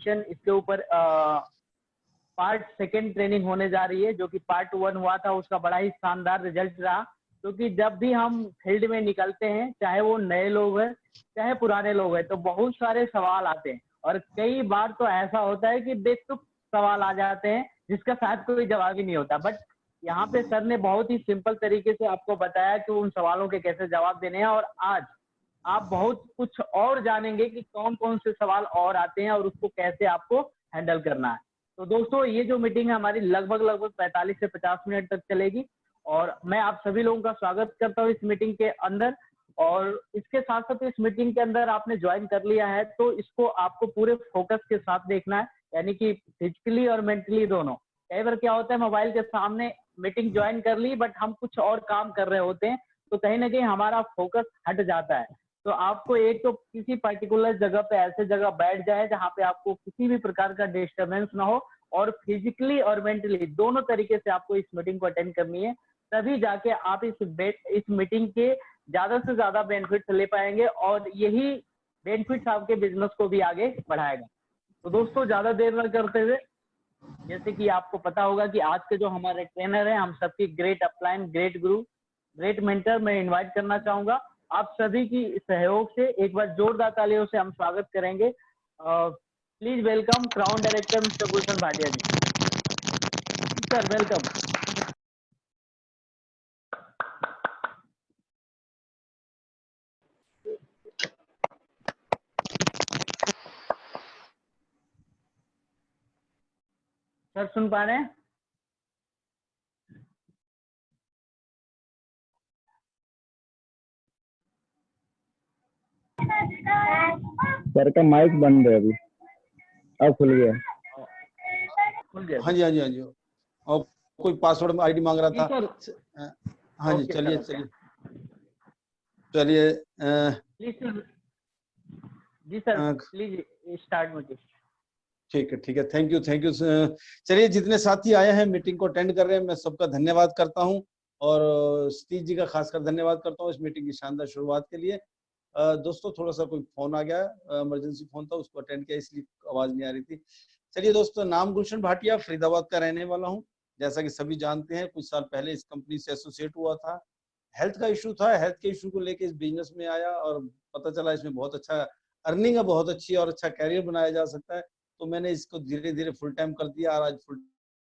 इसके ऊपर part second training होने जा रही है, जो कि पार्ट 1 हुआ था उसका बड़ा ही शानदार रिजल्ट रहा। क्योंकि जब भी हम फील्ड में निकलते हैं, चाहे वो नए लोग हैं चाहे पुराने लोग हैं, तो बहुत सारे सवाल आते हैं और कई बार तो ऐसा होता है कि बेतुक सवाल आ जाते हैं जिसका शायद कोई जवाब ही नहीं होता। बट यहाँ पे सर ने बहुत ही सिंपल तरीके से आपको बताया कि उन सवालों के कैसे जवाब देने हैं, और आज आप बहुत कुछ और जानेंगे कि कौन कौन से सवाल और आते हैं और उसको कैसे आपको हैंडल करना है। तो दोस्तों, ये जो मीटिंग है हमारी लगभग 45 से 50 मिनट तक चलेगी और मैं आप सभी लोगों का स्वागत करता हूँ इस मीटिंग के अंदर। और इसके साथ साथ इस मीटिंग के अंदर आपने ज्वाइन कर लिया है तो इसको आपको पूरे फोकस के साथ देखना है, यानी कि फिजिकली और मेंटली दोनों। कई बार क्या होता है, मोबाइल के सामने मीटिंग ज्वाइन कर ली बट हम कुछ और काम कर रहे होते हैं, तो कहीं ना कहीं हमारा फोकस हट जाता है। तो आपको एक तो किसी पर्टिकुलर जगह पे ऐसे जगह बैठ जाए जहाँ पे आपको किसी भी प्रकार का डिस्टरबेंस ना हो, और फिजिकली और मेंटली दोनों तरीके से आपको इस मीटिंग को अटेंड करनी है। तभी जाके आप इस मीटिंग के ज्यादा से ज्यादा बेनिफिट्स ले पाएंगे और यही बेनिफिट्स आपके बिजनेस को भी आगे बढ़ाएगा। तो दोस्तों, ज्यादा देर न करते हुए, जैसे कि आपको पता होगा कि आज के जो हमारे ट्रेनर हैं, हम सबकी ग्रेट अपलाइन, ग्रेट गुरु, ग्रेट मेंटर, मैं इनवाइट करना चाहूंगा। आप सभी की सहयोग से एक बार जोरदार तालियों से हम स्वागत करेंगे। Please welcome crown director mister Gulshan Bhatia ji. Sir welcome. Sir सुन पा रहे हैं? सर का माइक बंद है अभी, अब खुल गया। खुल गया? हाँ जी हाँ जी हाँ जी। और कोई पासवर्ड आईडी मांग रहा था सर। हाँ जी, चलिए चलिए चलिए प्लीज सर। जी सर, प्लीज स्टार्ट मीटिंग। ठीक है, थैंक यू चलिए, जितने साथी आए हैं मीटिंग को अटेंड कर रहे हैं, मैं सबका धन्यवाद करता हूं और सतीश जी का खासकर धन्यवाद करता हूं इस मीटिंग की शानदार शुरुआत के लिए। दोस्तों, थोड़ा सा कोई फोन आ गया, इमरजेंसी फोन था, उसको अटेंड किया इसलिए आवाज नहीं आ रही थी। चलिए दोस्तों, नाम गुलशन भाटिया, फरीदाबाद का रहने वाला हूँ। जैसा कि सभी जानते हैं, कुछ साल पहले इस कंपनी से एसोसिएट हुआ था। हेल्थ का इशू था, हेल्थ के इशू को लेकर इस बिजनेस में आया और पता चला इसमें बहुत अच्छा अर्निंग है, बहुत अच्छी और अच्छा कैरियर बनाया जा सकता है। तो मैंने इसको धीरे धीरे फुल टाइम कर दिया और आज फुल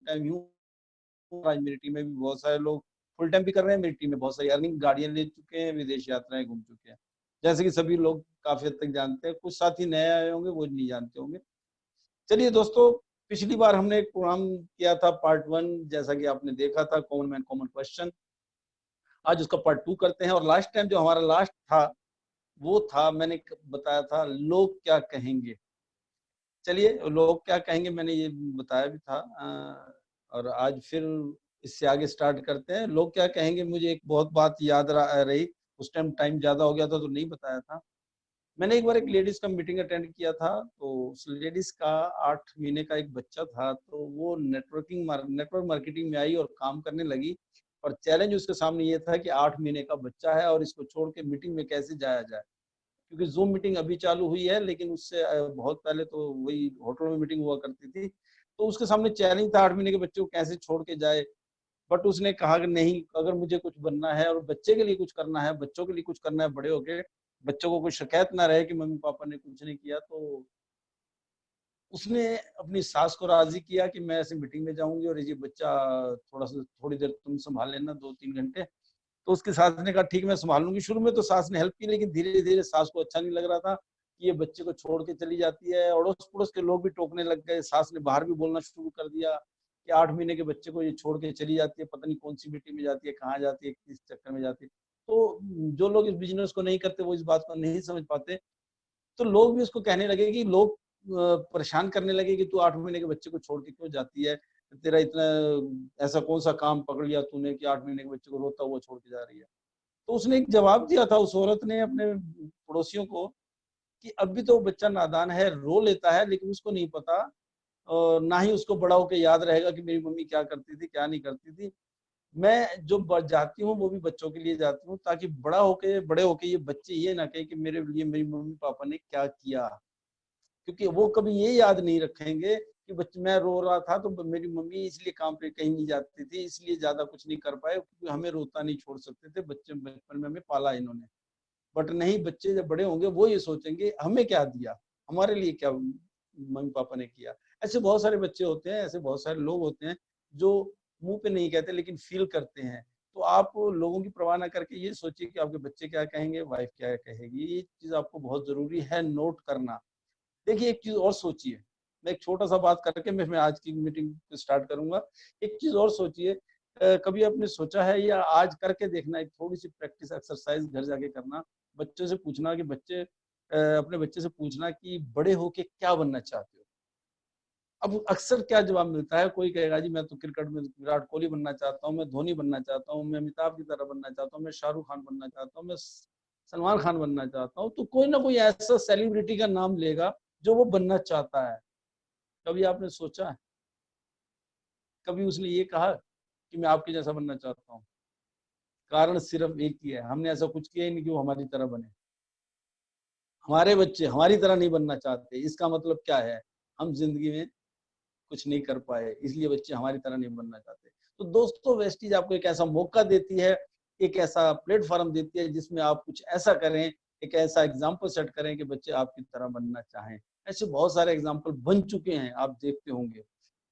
टाइम हूँ। आज मेरी टीम में भी बहुत सारे लोग फुल टाइम भी कर रहे हैं। मेरी टीम में बहुत सारी अर्निंग गाड़ियां ले चुके हैं, विदेश यात्राएं घूम चुके हैं, जैसे कि सभी लोग काफी हद तक जानते हैं। कुछ साथी नए आए होंगे, वो नहीं जानते होंगे। चलिए दोस्तों, पिछली बार हमने एक प्रोग्राम किया था पार्ट 1, जैसा कि आपने देखा था, कॉमन मैन कॉमन क्वेश्चन। आज उसका पार्ट 2 करते हैं। और लास्ट टाइम जो हमारा लास्ट था वो था, मैंने बताया था लोग क्या कहेंगे। चलिए, लोग क्या कहेंगे मैंने ये बताया भी था और आज फिर इससे आगे स्टार्ट करते हैं। लोग क्या कहेंगे, मुझे एक बहुत बात याद रही, उस टाइम टाइम ज्यादा हो गया था तो नहीं बताया था। मैंने एक बार एक लेडीज का मीटिंग अटेंड किया था, तो उस लेडीज का 8 महीने का एक बच्चा था। तो वो नेटवर्क मार्केटिंग में आई और काम करने लगी। और चैलेंज उसके सामने ये था कि 8 महीने का बच्चा है और इसको छोड़ के मीटिंग में कैसे जाया जाए, क्योंकि जूम मीटिंग अभी चालू हुई है, लेकिन उससे बहुत पहले तो वही होटल में मीटिंग हुआ करती थी। तो उसके सामने चैलेंज था 8 महीने के बच्चे को कैसे छोड़ के जाए। बट उसने कहा कि नहीं, अगर मुझे कुछ बनना है और बच्चे के लिए कुछ करना है, बच्चों के लिए कुछ करना है, बड़े होके बच्चों को कोई शिकायत ना रहे कि मम्मी पापा ने कुछ नहीं किया, तो उसने अपनी सास को राजी किया कि मैं ऐसे मीटिंग में जाऊंगी और ये बच्चा थोड़ी देर तुम संभाल लेना, 2-3 घंटे। तो उसकी सास ने कहा ठीक, मैं संभाल लूंगी। शुरू में तो सास ने हेल्प की, लेकिन धीरे धीरे सास को अच्छा नहीं लग रहा था कि ये बच्चे को छोड़ के चली जाती है। अड़ोस पड़ोस के लोग भी टोकने लग गए। सास ने बाहर भी बोलना शुरू कर दिया कि 8 महीने के बच्चे को ये छोड़ के चली जाती है, पता नहीं कौन सी मीटिंग में जाती है, कहाँ जाती है, किस चक्कर में जाती है। तो जो लोग इस बिजनेस को नहीं करते वो इस बात को नहीं समझ पाते। तो लोग भी उसको कहने लगे कि लोग परेशान करने लगे कि तू 8 महीने के बच्चे को छोड़ के क्यों जाती है, तेरा इतना ऐसा कौन सा काम पकड़ लिया तूने कि 8 महीने के बच्चे को रोता हुआ छोड़ के जा रही है। तो उसने एक जवाब दिया था, उस औरत ने अपने पड़ोसियों को, कि अभी तो बच्चा नादान है, रो लेता है, लेकिन उसको नहीं पता और ना ही उसको बड़ा होकर याद रहेगा कि मेरी मम्मी क्या करती थी क्या नहीं करती थी। मैं जो जाती हूँ वो भी बच्चों के लिए जाती हूँ, ताकि बड़े होके ये बच्चे ये ना कहे कि मेरे लिए मेरी मम्मी पापा ने क्या किया। क्योंकि वो कभी ये याद नहीं रखेंगे कि बच्चे मैं रो रहा था तो मेरी मम्मी इसलिए काम पे कहीं नहीं जाती थी, इसलिए ज्यादा कुछ नहीं कर पाए, क्योंकि हमें रोता नहीं छोड़ सकते थे, बच्चे बचपन में हमें पाला इन्होंने। बट नहीं, बच्चे जब बड़े होंगे वो ये सोचेंगे हमें क्या दिया, हमारे लिए क्या मम्मी पापा ने किया। ऐसे बहुत सारे बच्चे होते हैं, ऐसे बहुत सारे लोग होते हैं जो मुंह पे नहीं कहते लेकिन फील करते हैं। तो आप लोगों की परवाह ना करके ये सोचिए कि आपके बच्चे क्या कहेंगे, वाइफ क्या कहेगी, ये चीज आपको बहुत जरूरी है नोट करना। देखिए एक चीज और सोचिए, मैं एक छोटा सा बात करके मैं आज की मीटिंग स्टार्ट करूंगा। एक चीज और सोचिए, कभी आपने सोचा है या आज करके देखना, एक थोड़ी सी प्रैक्टिस एक्सरसाइज घर जाके करना, बच्चों से पूछना कि बच्चे अपने बच्चे से पूछना कि बड़े होके क्या बनना चाहते हो। अब अक्सर क्या जवाब मिलता है, कोई कहेगा जी मैं तो क्रिकेट में विराट कोहली बनना चाहता हूँ, मैं धोनी बनना चाहता हूँ, मैं अमिताभ की तरह बनना चाहता हूँ, मैं शाहरुख खान बनना चाहता हूँ, मैं सलमान खान बनना चाहता हूँ। तो कोई ना कोई ऐसा सेलिब्रिटी का नाम लेगा जो वो बनना चाहता है। कभी आपने सोचा है, कभी उसने ये कहा कि मैं आपके जैसा बनना चाहता हूँ? कारण सिर्फ एक ही है, हमने ऐसा कुछ किया ही नहीं कि वो हमारी तरह बने। हमारे बच्चे हमारी तरह नहीं बनना चाहते, इसका मतलब क्या है, हम जिंदगी में कुछ नहीं कर पाए, इसलिए बच्चे हमारी तरह नहीं बनना चाहते। तो दोस्तों वेस्टीज आपको एक ऐसा मौका देती है, एक ऐसा प्लेटफॉर्म देती है जिसमें आप कुछ ऐसा करें, एक ऐसा एग्जाम्पल सेट करें कि बच्चे आपकी तरह बनना चाहें। ऐसे बहुत सारे एग्जाम्पल बन चुके हैं, आप देखते होंगे।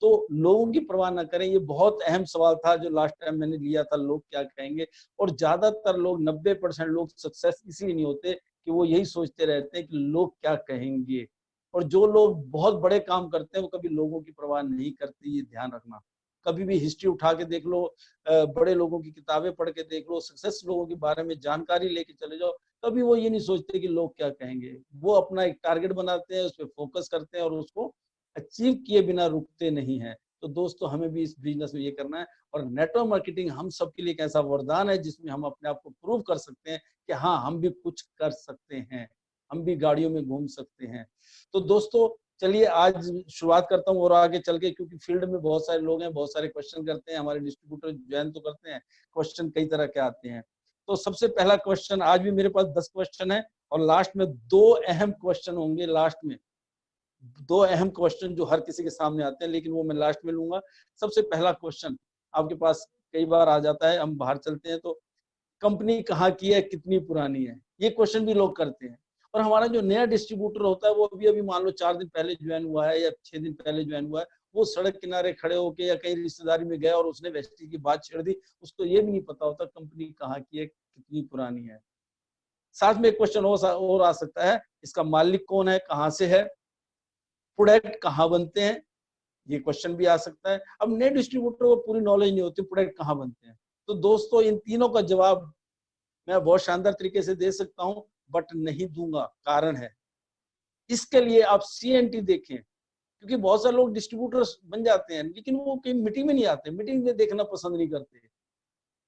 तो लोगों की परवाह ना करें, ये बहुत अहम सवाल था जो लास्ट टाइम मैंने लिया था, लोग क्या कहेंगे। और ज्यादातर लोग 90% लोग सक्सेस इसलिए नहीं होते कि वो यही सोचते रहते हैं कि लोग क्या कहेंगे। और जो लोग बहुत बड़े काम करते हैं वो कभी लोगों की परवाह नहीं करते, ये ध्यान रखना। कभी भी हिस्ट्री उठा के देख लो, बड़े लोगों की किताबें पढ़ के देख लो, सक्सेस लोगों के बारे में जानकारी लेके चले जाओ, कभी वो ये नहीं सोचते कि लोग क्या कहेंगे। वो अपना एक टारगेट बनाते हैं, उस पर फोकस करते हैं और उसको अचीव किए बिना रुकते नहीं है। तो दोस्तों हमें भी इस बिजनेस में ये करना है। और नेटवर्क मार्केटिंग हम सबके लिए एक ऐसा वरदान है जिसमें हम अपने आप को प्रूव कर सकते हैं कि हाँ हम भी कुछ कर सकते हैं, हम भी गाड़ियों में घूम सकते हैं। तो दोस्तों चलिए आज शुरुआत करता हूँ और आगे चल के, क्योंकि फील्ड में बहुत सारे लोग हैं, बहुत सारे क्वेश्चन करते हैं, हमारे डिस्ट्रीब्यूटर ज्वाइन तो करते हैं, क्वेश्चन कई तरह के आते हैं। तो सबसे पहला क्वेश्चन, आज भी मेरे पास 10 क्वेश्चन है और लास्ट में 2 अहम क्वेश्चन होंगे। लास्ट में 2 अहम क्वेश्चन जो हर किसी के सामने आते हैं, लेकिन वो मैं लास्ट में लूंगा। सबसे पहला क्वेश्चन आपके पास कई बार आ जाता है, हम बाहर चलते हैं तो कंपनी कहाँ की है, कितनी पुरानी है, ये क्वेश्चन भी लोग करते हैं। और हमारा जो नया डिस्ट्रीब्यूटर होता है वो अभी अभी मान लो 4 दिन पहले ज्वाइन हुआ है या 6 दिन पहले ज्वाइन हुआ है, वो सड़क किनारे खड़े होके या कहीं रिश्तेदारी में गया और उसने वेस्टी की बात छेड़ दी, उसको ये भी नहीं पता होता कंपनी कहाँ की है, कितनी पुरानी है। साथ में एक क्वेश्चन और आ सकता है, इसका मालिक कौन है, कहाँ से है, प्रोडक्ट कहाँ बनते हैं, ये क्वेश्चन भी आ सकता है। अब नए डिस्ट्रीब्यूटर को पूरी नॉलेज नहीं होती प्रोडक्ट कहाँ बनते हैं। तो दोस्तों इन तीनों का जवाब मैं बहुत शानदार तरीके से दे सकता हूं, बट नहीं दूंगा, कारण है इसके लिए आप CNT देखें। क्योंकि बहुत सारे लोग डिस्ट्रीब्यूटर्स बन जाते हैं लेकिन वो कहीं मीटिंग में नहीं आते, मीटिंग में देखना पसंद नहीं करते,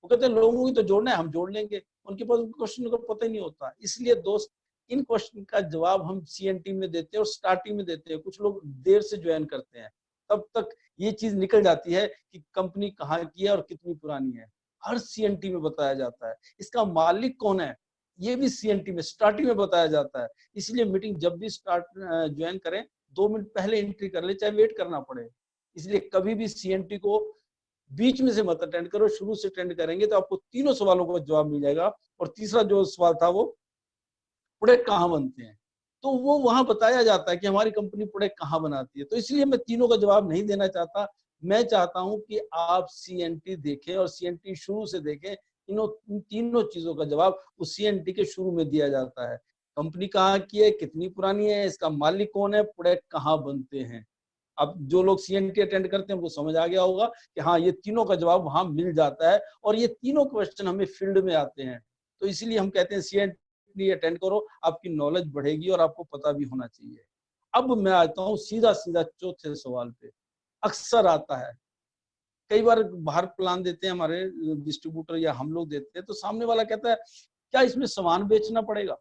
वो कहते हैं लोगों की तो जोड़ना है, हम जोड़ लेंगे, उनके पास क्वेश्चन का पता ही नहीं होता। इसलिए दोस्त इन क्वेश्चन का जवाब हम CNT में देते हैं और स्टार्टिंग में देते हैं। कुछ लोग देर से ज्वाइन करते हैं, तब तक ये चीज निकल जाती है कि कंपनी कहाँ की है और कितनी पुरानी है, हर CNT में बताया जाता है। इसका मालिक कौन है ये भी CNT में स्टार्टिंग में बताया जाता है। इसलिए मीटिंग जब भी स्टार्ट ज्वाइन करें 2 मिनट पहले एंट्री कर ले, चाहे वेट करना पड़े। इसलिए कभी भी CNT को बीच में से मत अटेंड करो, शुरू से अटेंड करेंगे तो आपको तीनों सवालों का जवाब मिल जाएगा। और तीसरा जो सवाल था वो प्रोडक्ट कहाँ बनते हैं, तो वो वहां बताया जाता है कि हमारी कंपनी प्रोडक्ट कहाँ बनाती है। तो इसलिए मैं तीनों का जवाब नहीं देना चाहता, मैं चाहता हूं कि आप CNT देखें और CNT शुरू से देखें। इन तीनों चीजों का जवाब उस CNT के शुरू में दिया जाता है। कंपनी कहाँ की है, कितनी पुरानी है, इसका मालिक कौन है, प्रोडक्ट कहाँ बनते हैं। अब जो लोग CNT अटेंड करते हैं उनको समझ आ गया होगा कि हाँ ये तीनों का जवाब वहां मिल जाता है और ये तीनों क्वेश्चन हमें फील्ड में आते हैं। तो इसलिए हम कहते हैं CNT अटेंड करो, आपकी नॉलेज बढ़ेगी और आपको पता भी होना चाहिए। अब मैं आता हूँ सीधा सीधा चौथे सवाल पे। अक्सर आता है, कई बार बाहर प्लान देते हैं हमारे डिस्ट्रीब्यूटर या हम लोग देते हैं, तो सामने वाला कहता है क्या इसमें सामान बेचना पड़ेगा।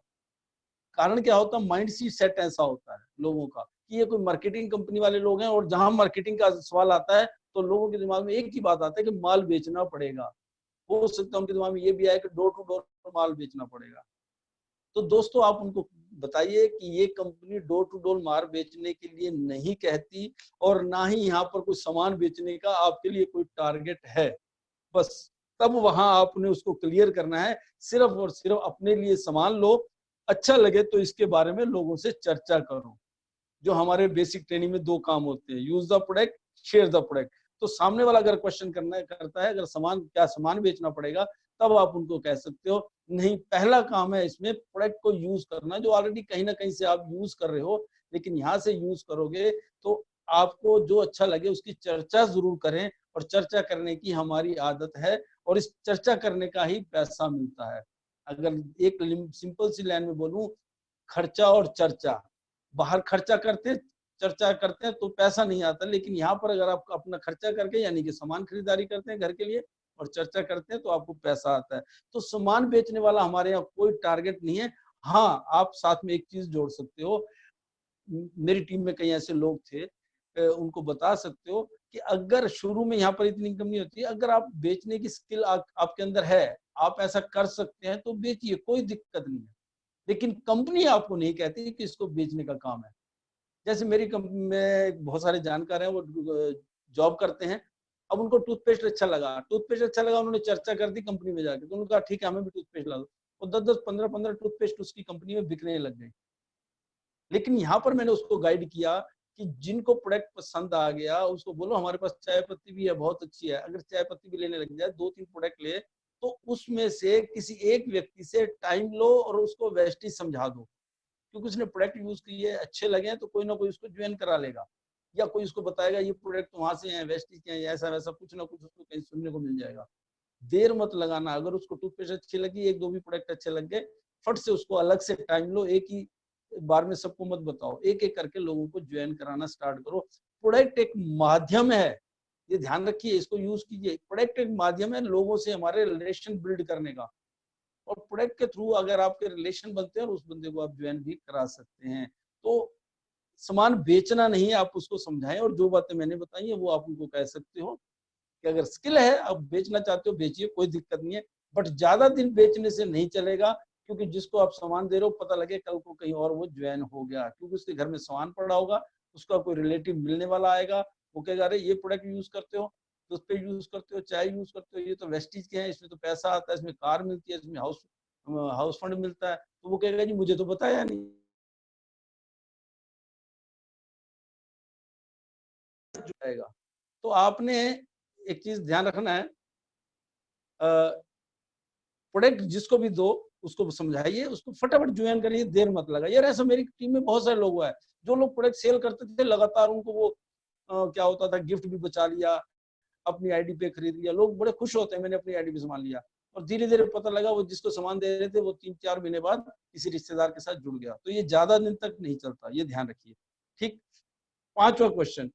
कारण क्या होता है, माइंड सेट ऐसा होता है लोगों का कि ये कोई मार्केटिंग कंपनी वाले लोग हैं, और जहां मार्केटिंग का सवाल आता है तो लोगों के दिमाग में एक ही बात आता है कि माल बेचना पड़ेगा। हो सकता है उनके दिमाग में ये भी आए कि डोर टू डोर माल बेचना पड़ेगा। तो दोस्तों आप उनको बताइए कि ये कंपनी डोर टू डोर माल बेचने के लिए नहीं कहती और ना ही यहाँ पर कोई सामान बेचने का आपके लिए कोई टारगेट है। बस तब वहां आपने उसको क्लियर करना है, सिर्फ और सिर्फ अपने लिए सामान लो, अच्छा लगे तो इसके बारे में लोगों से चर्चा करो। जो हमारे बेसिक ट्रेनिंग में 2 काम होते हैं, use the product, share the product. तो सामने वाला अगर क्वेश्चन करता है अगर सामान बेचना पड़ेगा, तब आप उनको कह सकते हो नहीं, पहला काम है इसमें प्रोडक्ट को यूज करना, जो ऑलरेडी कहीं ना कहीं से आप यूज कर रहे हो, लेकिन यहाँ से यूज करोगे तो आपको जो अच्छा लगे उसकी चर्चा जरूर करें, और चर्चा करने की हमारी आदत है और इस चर्चा करने का ही पैसा मिलता है। अगर एक सिंपल सी लाइन में बोलूं, खर्चा और चर्चा, बाहर खर्चा करते चर्चा करते हैं तो पैसा नहीं आता, लेकिन यहाँ पर अगर आप अपना खर्चा करके यानी कि सामान खरीदारी करते हैं घर के लिए और चर्चा करते हैं तो आपको पैसा आता है। तो सामान बेचने वाला हमारे यहाँ कोई टारगेट नहीं है। हाँ, आप साथ में एक चीज जोड़ सकते हो, मेरी टीम में कई ऐसे लोग थे, उनको बता सकते हो कि अगर शुरू में यहाँ पर इतनी इनकम नहीं होती है, अगर आप बेचने की स्किल आपके अंदर है, आप ऐसा कर सकते हैं तो बेचिए, कोई दिक्कत नहीं है। लेकिन कंपनी आपको नहीं कहती कि इसको बेचने का काम है। जैसे मेरी कंपनी में बहुत सारे जानकार हैं, वो जॉब करते हैं। अब उनको टूथपेस्ट अच्छा लगा, उन्होंने चर्चा कर दी कंपनी में जाके, तो उन्होंने कहा ठीक है हमें भी टूथपेस्ट ला दो, और 10-10, 15-15 टूथपेस्ट उसकी कंपनी में बिकने लग गए। लेकिन यहाँ पर मैंने उसको गाइड किया कि जिनको प्रोडक्ट पसंद आ गया उसको बोलो हमारे पास चाय पत्ती भी है, बहुत अच्छी है, अगर चाय पत्ती भी लेने लग जाए, 2-3 प्रोडक्ट ले, तो उसमें से किसी एक व्यक्ति से टाइम लो और उसको वेस्टेज समझा दो, क्योंकि उसने प्रोडक्ट यूज किए, अच्छे लगे हैं, तो कोई ना कोई उसको ज्वाइन करा लेगा, या कोई उसको बताएगा ये प्रोडक्ट तो वहां से है, वेस्टेज के हैं, ऐसा वैसा कुछ ना कुछ उसको कहीं सुनने को मिल जाएगा। देर मत लगाना, अगर उसको टूथपेस्ट अच्छी लगी, 1-2 भी प्रोडक्ट अच्छे लग गए, फट से उसको अलग से टाइम लो, एक ही बार में सबको मत बताओ, एक एक करके लोगों को ज्वाइन कराना स्टार्ट करो। प्रोडक्ट एक माध्यम है, ये ध्यान रखिए, इसको यूज कीजिए। प्रोडक्ट एक माध्यम है लोगों से हमारे रिलेशन बिल्ड करने का, और प्रोडक्ट के थ्रू अगर आपके रिलेशन बनते हैं और उस बंदे को आप ज्वाइन भी करा सकते हैं। तो सामान बेचना नहीं है, आप उसको समझाएं, और जो बातें मैंने बताई है वो आप उनको कह सकते हो कि अगर स्किल है, आप बेचना चाहते हो बेचिए, कोई दिक्कत नहीं है, बट ज्यादा दिन बेचने से नहीं चलेगा, क्योंकि जिसको आप सामान दे रहे हो पता लगे कल को कहीं और वो ज्वाइन हो गया, क्योंकि उसके घर में सामान पड़ा होगा, उसका कोई रिलेटिव मिलने वाला आएगा, वो कहेगा अरे ये प्रोडक्ट यूज करते हो, टूथपेस्ट यूज करते हो, चाय यूज करते हो, ये तो वेस्टेज के हैं, इसमें तो पैसा आता है, इसमें कार मिलती है, इसमें हाउस फंड मिलता है, तो वो कहेगा जी मुझे तो बताया नहीं जाएगा। तो आपने एक चीज ध्यान रखना है, प्रोडक्ट जिसको भी दो उसको समझाइए, उसको फटाफट ज्वाइन करिए, देर मत लगाइए। यार ऐसा मेरी टीम में बहुत सारे लोग हुआ है, जो लोग प्रोडक्ट सेल करते थे लगातार उनको वो क्या होता था, गिफ्ट भी बचा लिया, अपनी आईडी पे खरीद लिया, लोग बड़े खुश होते हैं मैंने अपनी आईडी पे सामान लिया, और धीरे धीरे पता लगा वो जिसको सामान दे रहे थे वो 3-4 महीने बाद किसी रिश्तेदार के साथ जुड़ गया। तो ये ज्यादा दिन तक नहीं चलता, ये ध्यान रखिए। ठीक, 5वां क्वेश्चन।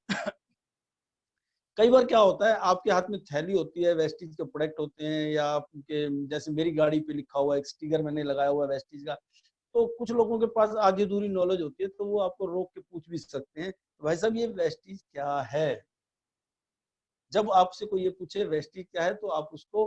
कई बार क्या होता है, आपके हाथ में थैली होती है, वेस्टेज के प्रोडक्ट होते हैं, या आपके जैसे मेरी गाड़ी पे लिखा हुआ है, एक स्टिकर मैंने लगाया हुआ है वेस्टेज का, तो कुछ लोगों के पास आधी अधूरी नॉलेज होती है, तो वो आपको रोक के पूछ भी सकते हैं भाई साहब ये वेस्टेज क्या है। जब आपसे कोई ये पूछे वेस्टेज क्या है, तो आप उसको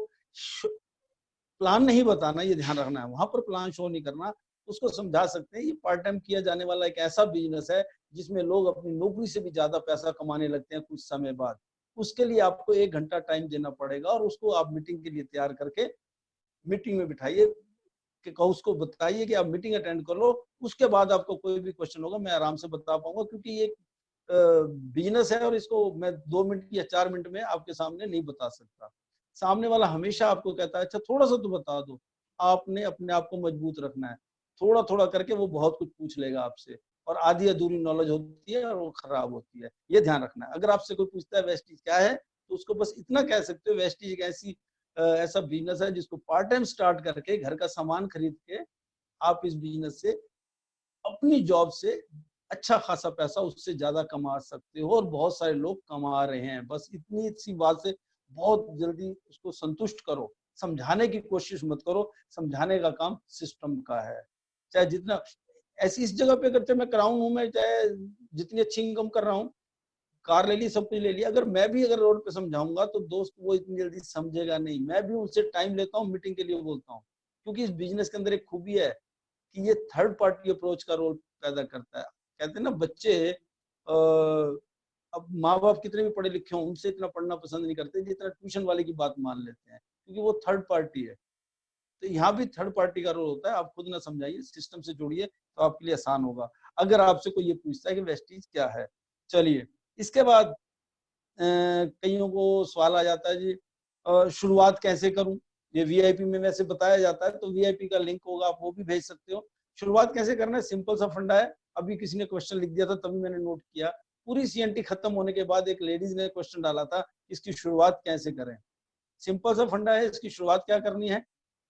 प्लान नहीं बताना, ये ध्यान रखना है, वहां पर प्लान शो नहीं करना, उसको समझा सकते हैं ये पार्ट टाइम किया जाने वाला एक ऐसा बिजनेस है जिसमें लोग अपनी नौकरी से भी ज्यादा पैसा कमाने लगते हैं कुछ समय बाद। उसके लिए आपको 1 घंटा टाइम देना पड़ेगा, और उसको आप मीटिंग के लिए तैयार करके मीटिंग में बिठाइए, कि उसको बताइए कि आप मीटिंग अटेंड कर लो, उसके बाद आपको कोई भी क्वेश्चन होगा मैं आराम से बता पाऊंगा, क्योंकि ये बिजनेस है और इसको मैं 2 मिनट या 4 मिनट में आपके सामने नहीं बता सकता। सामने वाला हमेशा आपको कहता है अच्छा थोड़ा सा तो बता दो, आपने अपने आप को मजबूत रखना है, थोड़ा थोड़ा करके वो बहुत कुछ पूछ लेगा आपसे, और आधी अधूरी नॉलेज होती है और वो खराब होती है, ये ध्यान रखना है। अगर आपसे कोई पूछता है वेस्टेज क्या है, तो उसको बस इतना कह सकते हो वेस्टेज एक ऐसा बिजनेस है जिसको पार्ट टाइम स्टार्ट करके घर का सामान खरीद के आप इस बिजनेस से अपनी जॉब से अच्छा खासा पैसा उससे ज्यादा कमा सकते हो, और बहुत सारे लोग कमा रहे हैं। बस इतनी सी बात से बहुत जल्दी उसको संतुष्ट करो, समझाने की कोशिश मत करो, समझाने का काम सिस्टम का है। चाहे जितना ऐसी इस जगह पे अगर मैं कराऊं हूं, मैं चाहे जितनी अच्छी इनकम कर रहा हूँ, कार ले ली, सब कुछ ले लिया, अगर मैं भी अगर रोड पे समझाऊंगा तो दोस्त वो इतनी जल्दी समझेगा नहीं। मैं भी उनसे टाइम लेता हूँ, मीटिंग के लिए बोलता हूँ, क्योंकि इस बिजनेस के अंदर एक खूबी है, कि ये थर्ड पार्टी अप्रोच का रोल पैदा करता है। कहते हैं ना बच्चे अब माँ बाप कितने भी पढ़े लिखे हों उनसे इतना पढ़ना पसंद नहीं करते जितना ट्यूशन वाले की बात मान लेते हैं, क्योंकि वो थर्ड पार्टी है। तो यहाँ भी थर्ड पार्टी का रोल होता है। आप खुद ना समझाइए, सिस्टम से जोड़िए तो आपके लिए आसान होगा। अगर आपसे कोई ये पूछता है कि वेस्टीज क्या है, चलिए इसके बाद कईयों को सवाल आ जाता है जी शुरुआत कैसे करूं। ये वीआईपी में वैसे बताया जाता है, तो वीआईपी का लिंक होगा, आप वो भी भेज सकते हो। शुरुआत कैसे करना है, सिंपल सा फंडा है। अभी किसी ने क्वेश्चन लिख दिया था तभी मैंने नोट किया। पूरी सीएनटी खत्म होने के बाद एक लेडीज ने क्वेश्चन डाला था, इसकी शुरुआत कैसे करें। सिंपल सा फंडा है, इसकी शुरुआत क्या करनी है।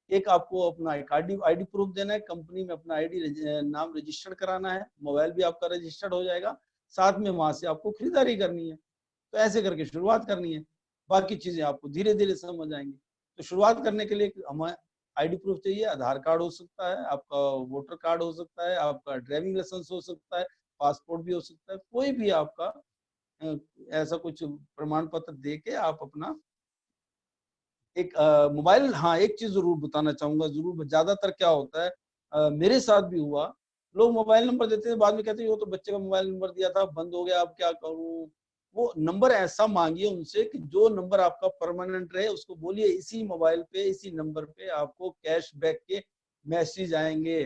एक आपको अपना आईडी प्रूफ देना है, कंपनी में अपना आईडी नाम रजिस्टर्ड कराना है, मोबाइल भी आपका रजिस्टर्ड हो जाएगा, साथ में वहां से आपको खरीदारी करनी है। तो ऐसे करके शुरुआत करनी है, बाकी चीजें आपको धीरे धीरे समझ आएंगी। तो शुरुआत करने के लिए हमें आईडी प्रूफ चाहिए। आधार कार्ड हो सकता है, आपका वोटर कार्ड हो सकता है, आपका ड्राइविंग लाइसेंस हो सकता है, पासपोर्ट भी हो सकता है, कोई भी आपका ऐसा कुछ प्रमाण पत्र दे के आप अपना एक मोबाइल। हाँ, एक चीज जरूर बताना चाहूंगा, जरूर। ज्यादातर क्या होता है, मेरे साथ भी हुआ, लोग मोबाइल नंबर देते हैं, बाद में कहते हैं वो तो बच्चे का मोबाइल नंबर दिया था, बंद हो गया, अब क्या करूं। वो नंबर ऐसा मांगिए उनसे कि जो नंबर आपका परमानेंट रहे, उसको बोलिए इसी मोबाइल पे इसी नंबर पे आपको कैशबैक के मैसेज आएंगे।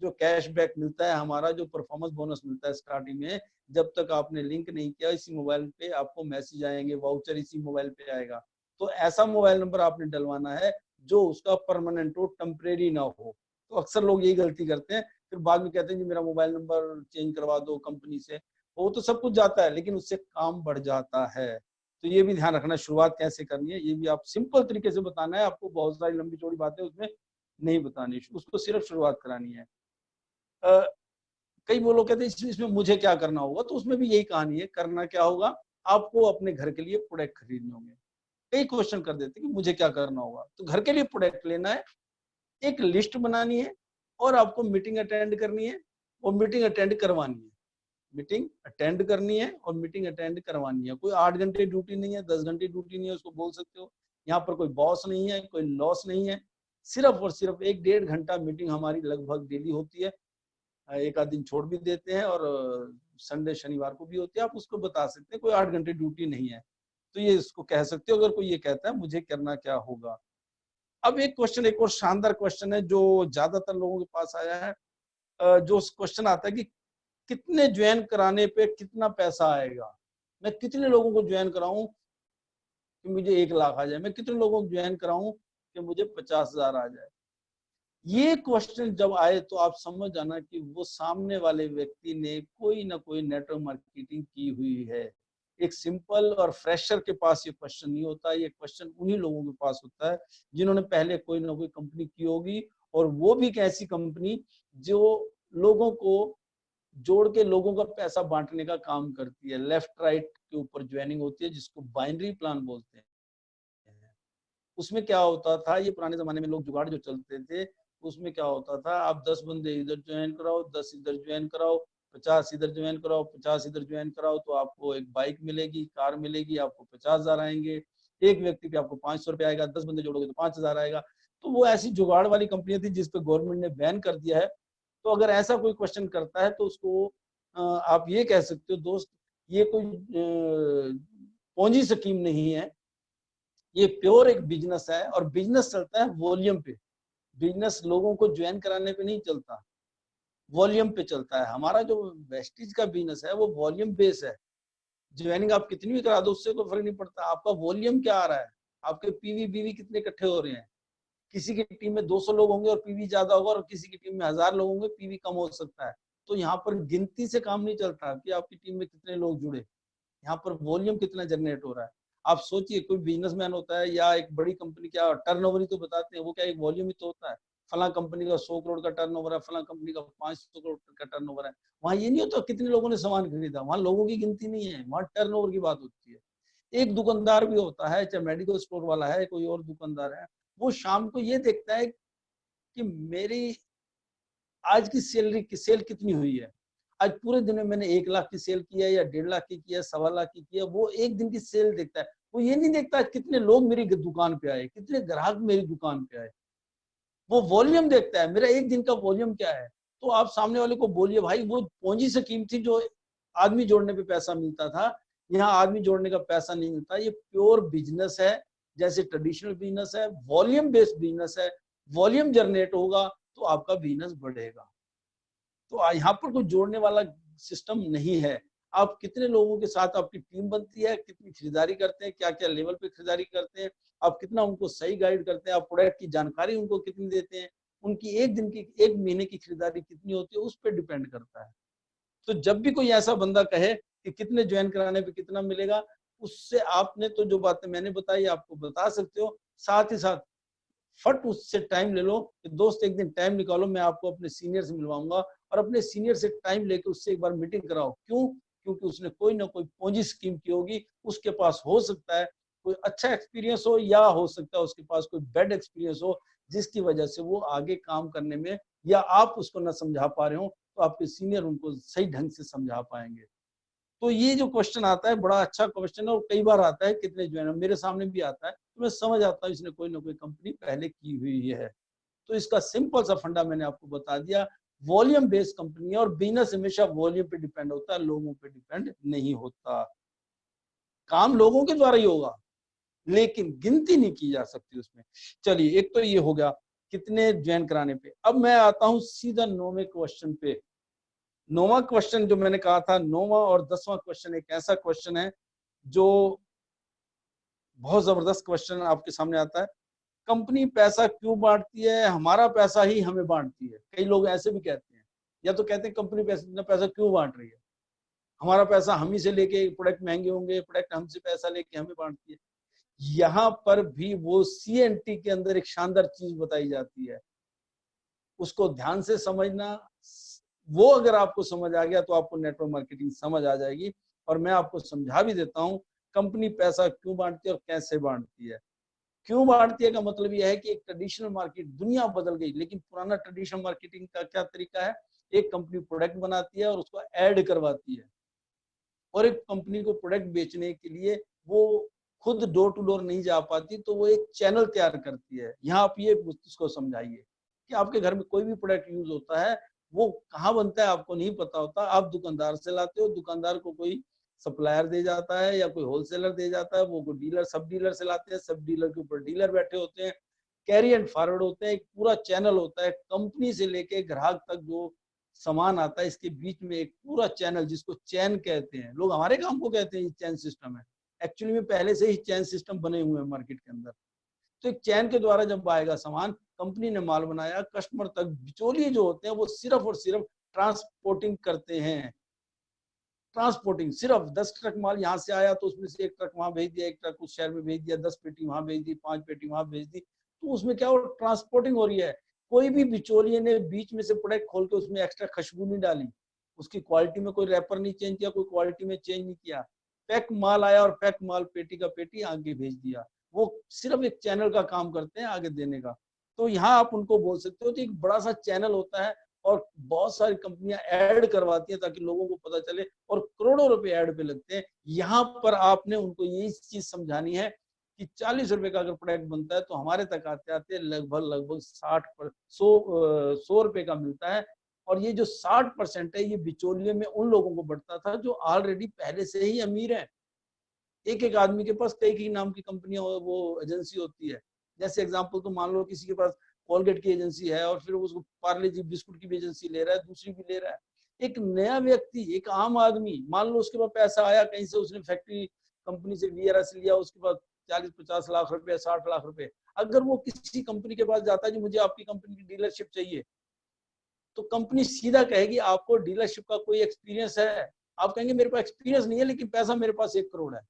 जो कैशबैक मिलता है, हमारा जो परफॉर्मेंस बोनस मिलता है स्टार्टिंग में, जब तक आपने लिंक नहीं किया इसी मोबाइल पे आपको मैसेज आएंगे, वाउचर इसी मोबाइल पे आएगा। तो ऐसा मोबाइल नंबर आपने डलवाना है जो उसका परमानेंट हो, टेम्परेरी ना हो। तो अक्सर लोग यही गलती करते हैं, फिर बाद में कहते हैं जी मेरा मोबाइल नंबर चेंज करवा दो कंपनी से। वो तो सब कुछ जाता है, लेकिन उससे काम बढ़ जाता है। तो ये भी ध्यान रखना, शुरुआत कैसे करनी है ये भी आप सिंपल तरीके से बताना है। आपको बहुत सारी लंबी चौड़ी बातें उसमें नहीं बतानी, उसको सिर्फ शुरुआत करानी है। कई वो लोग कहते हैं इसमें मुझे क्या करना होगा, तो उसमें भी यही कहानी है। करना क्या होगा, आपको अपने घर के लिए प्रोडक्ट खरीदने होंगे। कई क्वेश्चन कर देते कि मुझे क्या करना होगा, तो घर के लिए प्रोडक्ट लेना है, एक लिस्ट बनानी है और आपको मीटिंग अटेंड करनी है और मीटिंग अटेंड करवानी है। मीटिंग अटेंड करनी है और मीटिंग अटेंड करवानी है। कोई 8 घंटे ड्यूटी नहीं है, 10 घंटे ड्यूटी नहीं है, उसको बोल सकते हो। यहाँ पर कोई बॉस नहीं है, कोई लॉस नहीं है। सिर्फ और सिर्फ 1-1.5 घंटा मीटिंग हमारी लगभग डेली होती है। एक आध दिन छोड़ भी देते हैं और संडे शनिवार को भी होती है। आप उसको बता सकते हैं, कोई 8 घंटे ड्यूटी नहीं है। तो ये इसको कह सकते हो। अगर कोई ये कहता है मुझे करना क्या होगा। अब एक क्वेश्चन, एक और शानदार क्वेश्चन है जो ज्यादातर लोगों के पास आया है। जो क्वेश्चन आता है कि कितने ज्वाइन कराने पे कितना पैसा आएगा। मैं कितने लोगों को ज्वाइन कराऊं कि मुझे 1 लाख आ जाए, मैं कितने लोगों को ज्वाइन कराऊं कि मुझे 50,000 आ जाए। ये क्वेश्चन जब आए तो आप समझ जाना कि वो सामने वाले व्यक्ति ने कोई ना कोई नेटवर्क मार्केटिंग की हुई है। एक सिंपल और फ्रेशर के पास ये क्वेश्चन नहीं होता। ये क्वेश्चन उन्हीं लोगों के पास होता है जिन्होंने पहले कोई ना कोई कंपनी की होगी, और वो भी एक ऐसी कंपनी जो लोगों को जोड़ के लोगों का पैसा बांटने का काम करती है। लेफ्ट राइट के ऊपर ज्वाइनिंग होती है, जिसको बाइनरी प्लान बोलते हैं। उसमें क्या होता था, ये पुराने जमाने में लोग जुगाड़ जो चलते थे, उसमें क्या होता था, आप 10 बंदे इधर ज्वाइन कराओ, 10 इधर ज्वाइन कराओ, 50 इधर ज्वाइन कराओ, 50 इधर ज्वाइन कराओ, तो आपको एक बाइक मिलेगी, कार मिलेगी, आपको 50,000 आएंगे। एक व्यक्ति पे आपको 500 रुपये आएगा, 10 बंदे जोड़ोगे तो 5,000 आएगा। तो वो ऐसी जुगाड़ वाली कंपनियां थी जिसपे गवर्नमेंट ने बैन कर दिया है। तो अगर ऐसा कोई क्वेश्चन करता है तो उसको आप ये कह सकते हो, दोस्त ये कोई पोंजी स्कीम नहीं है, ये प्योर एक बिजनेस है। और बिजनेस चलता है वॉल्यूम पे। बिजनेस लोगों को ज्वाइन कराने पे नहीं चलता, वॉल्यूम पे चलता है। हमारा जो वेस्टीज का बिजनेस है वो वॉल्यूम बेस है। ज्वाइनिंग आप कितनी भी करा दो उससे कोई फर्क नहीं पड़ता, आपका वॉल्यूम क्या आ रहा है, आपके पीवी बीवी कितने इकट्ठे हो रहे हैं। किसी की टीम में 200 लोग होंगे और पीवी ज्यादा होगा, और किसी की टीम में 1000 लोग होंगे, पीवी कम हो सकता है। तो यहाँ पर गिनती से काम नहीं चलता कि आपकी टीम में कितने लोग जुड़े, यहाँ पर वॉल्यूम कितना जनरेट हो रहा है। आप सोचिए, कोई बिजनेसमैन होता है या एक बड़ी कंपनी, क्या टर्नओवर ही तो बताते हैं, वो क्या एक वॉल्यूम ही तो होता है। फला कंपनी का 100 करोड़ का टर्नओवर है, फला कंपनी का 500 करोड़ का टर्नओवर है। वहां ये नहीं होता कितने लोगों ने सामान खरीदा, वहां लोगों की गिनती नहीं है, वहां टर्नओवर की बात होती है। एक दुकानदार भी होता है, चाहे मेडिकल स्टोर वाला है, कोई और दुकानदार है, वो शाम को ये देखता है कि मेरी आज की सैलरी की सेल कितनी हुई है, आज पूरे दिन में मैंने 1 लाख की सेल किया या 1.5 लाख की किया, 1.25 लाख की किया। वो एक दिन की सेल देखता है, वो ये नहीं देखता कितने लोग मेरी दुकान पे आए, कितने ग्राहक मेरी दुकान पे आए। वो वॉल्यूम देखता है, मेरा एक दिन का वॉल्यूम क्या है। तो आप सामने वाले को बोलिए भाई वो पूंजी से कीमती जो आदमी जोड़ने पे पैसा मिलता था, यहाँ आदमी जोड़ने का पैसा नहीं मिलता। ये प्योर बिजनेस है, जैसे ट्रेडिशनल बिजनेस है, वॉल्यूम बेस्ड बिजनेस है। वॉल्यूम जनरेट होगा तो आपका बिजनेस बढ़ेगा। तो यहाँ पर कोई जोड़ने वाला सिस्टम नहीं है। आप कितने लोगों के साथ आपकी टीम बनती है, कितनी खरीदारी करते हैं, क्या क्या लेवल पे खरीदारी करते हैं, आप कितना उनको सही गाइड करते हैं, आप प्रोडक्ट की जानकारी उनको कितनी देते हैं, उनकी एक दिन की, एक महीने की खरीदारी कितनी होती है, उस पर डिपेंड करता है। तो जब भी कोई ऐसा बंदा कहे कि कितने ज्वाइन कराने पे कितना मिलेगा, उससे आपने तो जो बातें मैंने बताई आपको बता सकते हो, साथ ही साथ फट उससे टाइम ले लो कि दोस्त एक दिन टाइम निकालो, मैं आपको अपने सीनियर से मिलवाऊंगा, और अपने सीनियर से टाइम लेके उससे एक बार मीटिंग कराओ। क्यों? क्योंकि उसने कोई ना कोई पूंजी स्कीम की होगी, उसके पास हो सकता है कोई अच्छा एक्सपीरियंस हो, या हो सकता है उसके पास कोई बैड एक्सपीरियंस हो, जिसकी वजह से वो आगे काम करने में, या आप उसको ना समझा पा रहे हो तो आपके सीनियर उनको सही ढंग से समझा पाएंगे। तो ये जो क्वेश्चन आता है बड़ा अच्छा क्वेश्चन है, और कई बार आता है कितने ज्वाइन, मेरे सामने भी आता है, तो मैं समझ आता हूँ इसने कोई ना कोई कंपनी पहले की हुई है। तो इसका सिंपल सा फंडा मैंने आपको बता दिया। वॉल्यूम बेस्ड कंपनी है, और बिजनेस हमेशा वॉल्यूम पे डिपेंड होता है, लोगों पे डिपेंड नहीं होता। काम लोगों के द्वारा ही होगा, लेकिन गिनती नहीं की जा सकती उसमें। चलिए, एक तो ये हो गया कितने ज्वाइन कराने पे। अब मैं आता हूं सीधा 9वें क्वेश्चन पे। 9वां क्वेश्चन जो मैंने कहा था, 9वां और 10वां क्वेश्चन एक ऐसा क्वेश्चन है जो बहुत जबरदस्त क्वेश्चन आपके सामने आता है। कंपनी पैसा क्यों बांटती है? हमारा पैसा ही हमें बांटती है। कई लोग ऐसे भी कहते हैं, या तो कहते हैं कंपनी पैसा क्यों बांट रही है, हमारा पैसा हम ही से लेके, प्रोडक्ट महंगे होंगे, प्रोडक्ट हमसे पैसा लेके हमें बांटती है। यहाँ पर भी वो CNT के अंदर एक शानदार चीज बताई जाती है, उसको ध्यान से समझना। वो अगर आपको समझ आ गया तो आपको नेटवर्क मार्केटिंग समझ आ जाएगी। और मैं आपको समझा भी देता हूँ कंपनी पैसा क्यों बांटती है और कैसे बांटती है। क्यों बांटती है का मतलब यह है कि एक ट्रेडिशनल मार्केट, दुनिया बदल गई, लेकिन पुराना ट्रेडिशनल मार्केटिंग का क्या तरीका है, एक कंपनी प्रोडक्ट बनाती है और उसको ऐड करवाती है, और एक कंपनी को प्रोडक्ट बेचने के लिए वो खुद डोर टू डोर नहीं जा पाती, तो वो एक चैनल तैयार करती है। यहाँ आप ये उसको समझाइए कि आपके घर में कोई भी प्रोडक्ट यूज होता है, वो कहाँ बनता है आपको नहीं पता होता, आप दुकानदार से लाते हो, दुकानदार को कोई सप्लायर दे जाता है या कोई होलसेलर दे जाता है, वो कोई डीलर, सब डीलर से लाते हैं, सब डीलर के ऊपर डीलर बैठे होते हैं, कैरी एंड फॉरवर्ड होते हैं, एक पूरा चैनल होता है, कंपनी से लेके ग्राहक तक जो सामान आता है, इसके बीच में एक पूरा चैनल, जिसको चैन कहते हैं। लोग हमारे काम को कहते हैं ये चैन सिस्टम है, एक्चुअली में पहले से ही चैन सिस्टम बने हुए हैं मार्केट के अंदर। तो एक चैन के द्वारा जब आएगा सामान, कंपनी ने माल बनाया, कस्टमर तक बिचौलिए जो होते हैं वो सिर्फ और सिर्फ ट्रांसपोर्टिंग करते हैं। ट्रांसपोर्टिंग, सिर्फ 10 ट्रक माल यहाँ से आया तो उसमें से 1 ट्रक वहां भेज दिया, 1 ट्रक उस शहर में भेज दिया, 10 पेटी वहां भेज दी, 5 पेटी वहां भेज दी, तो उसमें क्या हो, ट्रांसपोर्टिंग हो रही है। कोई भी बिचौलिए ने बीच में से प्रोडक्ट खोल के उसमें एक्स्ट्रा खुशबू नहीं डाली, उसकी क्वालिटी में कोई रैपर नहीं चेंज किया, कोई क्वालिटी में चेंज नहीं किया, पैक माल आया और पैक माल पेटी का पेटी आगे भेज दिया। वो सिर्फ एक चैनल का काम करते हैं आगे देने का। तो यहाँ आप उनको बोल सकते हो कि एक बड़ा सा चैनल होता है, और बहुत सारी कंपनियां ऐड करवाती हैं ताकि लोगों को पता चले, और करोड़ों रुपए ऐड पे लगते हैं। यहाँ पर आपने उनको यही चीज समझानी है कि 40 रुपए का अगर प्रोडक्ट बनता है तो हमारे तक आते आते लगभग 100 रुपए का मिलता है। और ये जो 60% है, ये बिचौलिए में उन लोगों को बढ़ता था जो ऑलरेडी पहले से ही अमीर है। एक एक आदमी के पास कई कई नाम की कंपनियां, वो एजेंसी होती है। जैसे एग्जांपल तो मान लो किसी के पास कोलगेट की एजेंसी है, और फिर उसको पार्ले जी बिस्कुट की भी एजेंसी ले रहा है, दूसरी भी ले रहा है। एक नया व्यक्ति, एक आम आदमी, मान लो उसके पास पैसा आया कहीं से, उसने फैक्ट्री कंपनी से VRS लिया, उसके पास 40-50 लाख रुपए, 60 लाख रुपए, अगर वो किसी कंपनी के पास जाता है कि मुझे आपकी कंपनी की डीलरशिप चाहिए, तो कंपनी सीधा कहेगी आपको डीलरशिप का कोई एक्सपीरियंस है? आप कहेंगे मेरे पास एक्सपीरियंस नहीं है, लेकिन पैसा मेरे पास 1 करोड़ है।